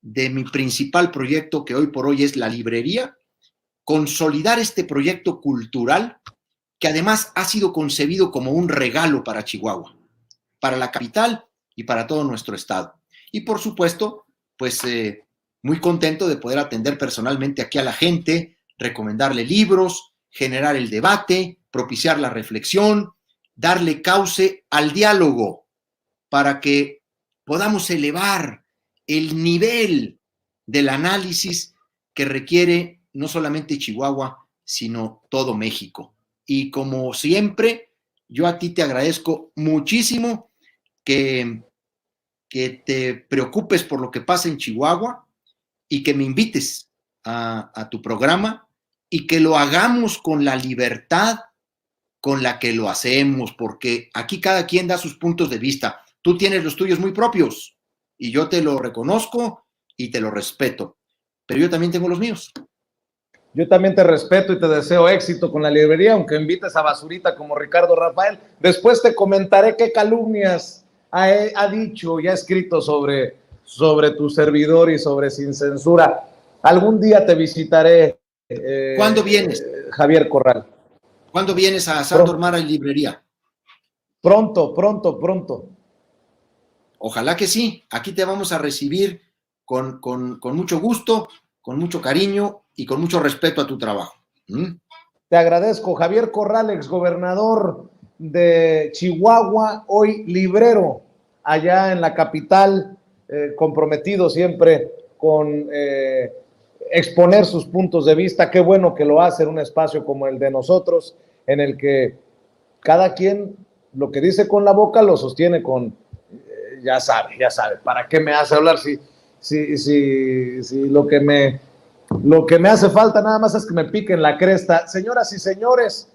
de mi principal proyecto, que hoy por hoy es la librería, consolidar este proyecto cultural que además ha sido concebido como un regalo para Chihuahua, para la capital y para todo nuestro estado. Y por supuesto, pues muy contento de poder atender personalmente aquí a la gente, recomendarle libros, generar el debate, propiciar la reflexión, darle cauce al diálogo para que podamos elevar el nivel del análisis que requiere no solamente Chihuahua, sino todo México. Y como siempre, yo a ti te agradezco muchísimo que te preocupes por lo que pasa en Chihuahua y que me invites a tu programa y que lo hagamos con la libertad con la que lo hacemos, porque aquí cada quien da sus puntos de vista. Tú tienes los tuyos muy propios y yo te lo reconozco y te lo respeto, pero yo también tengo los míos. Yo también te respeto y te deseo éxito con la librería, aunque invites a basurita como Ricardo Rafael. Después te comentaré qué calumnias ha dicho y ha escrito sobre tu servidor y sobre Sin Censura. Algún día te visitaré. ¿Cuándo vienes? Javier Corral. ¿Cuándo vienes a Sandor Mara en librería? Pronto. Ojalá que sí. Aquí te vamos a recibir con mucho gusto, con mucho cariño y con mucho respeto a tu trabajo. Te agradezco. Javier Corral, exgobernador de Chihuahua, hoy librero allá en la capital, comprometido siempre con exponer sus puntos de vista. Qué bueno que lo hace en un espacio como el de nosotros, en el que cada quien lo que dice con la boca lo sostiene con, ya sabe, ¿para qué me hace hablar si lo que me hace falta nada más es que me piquen la cresta? Señoras y señores,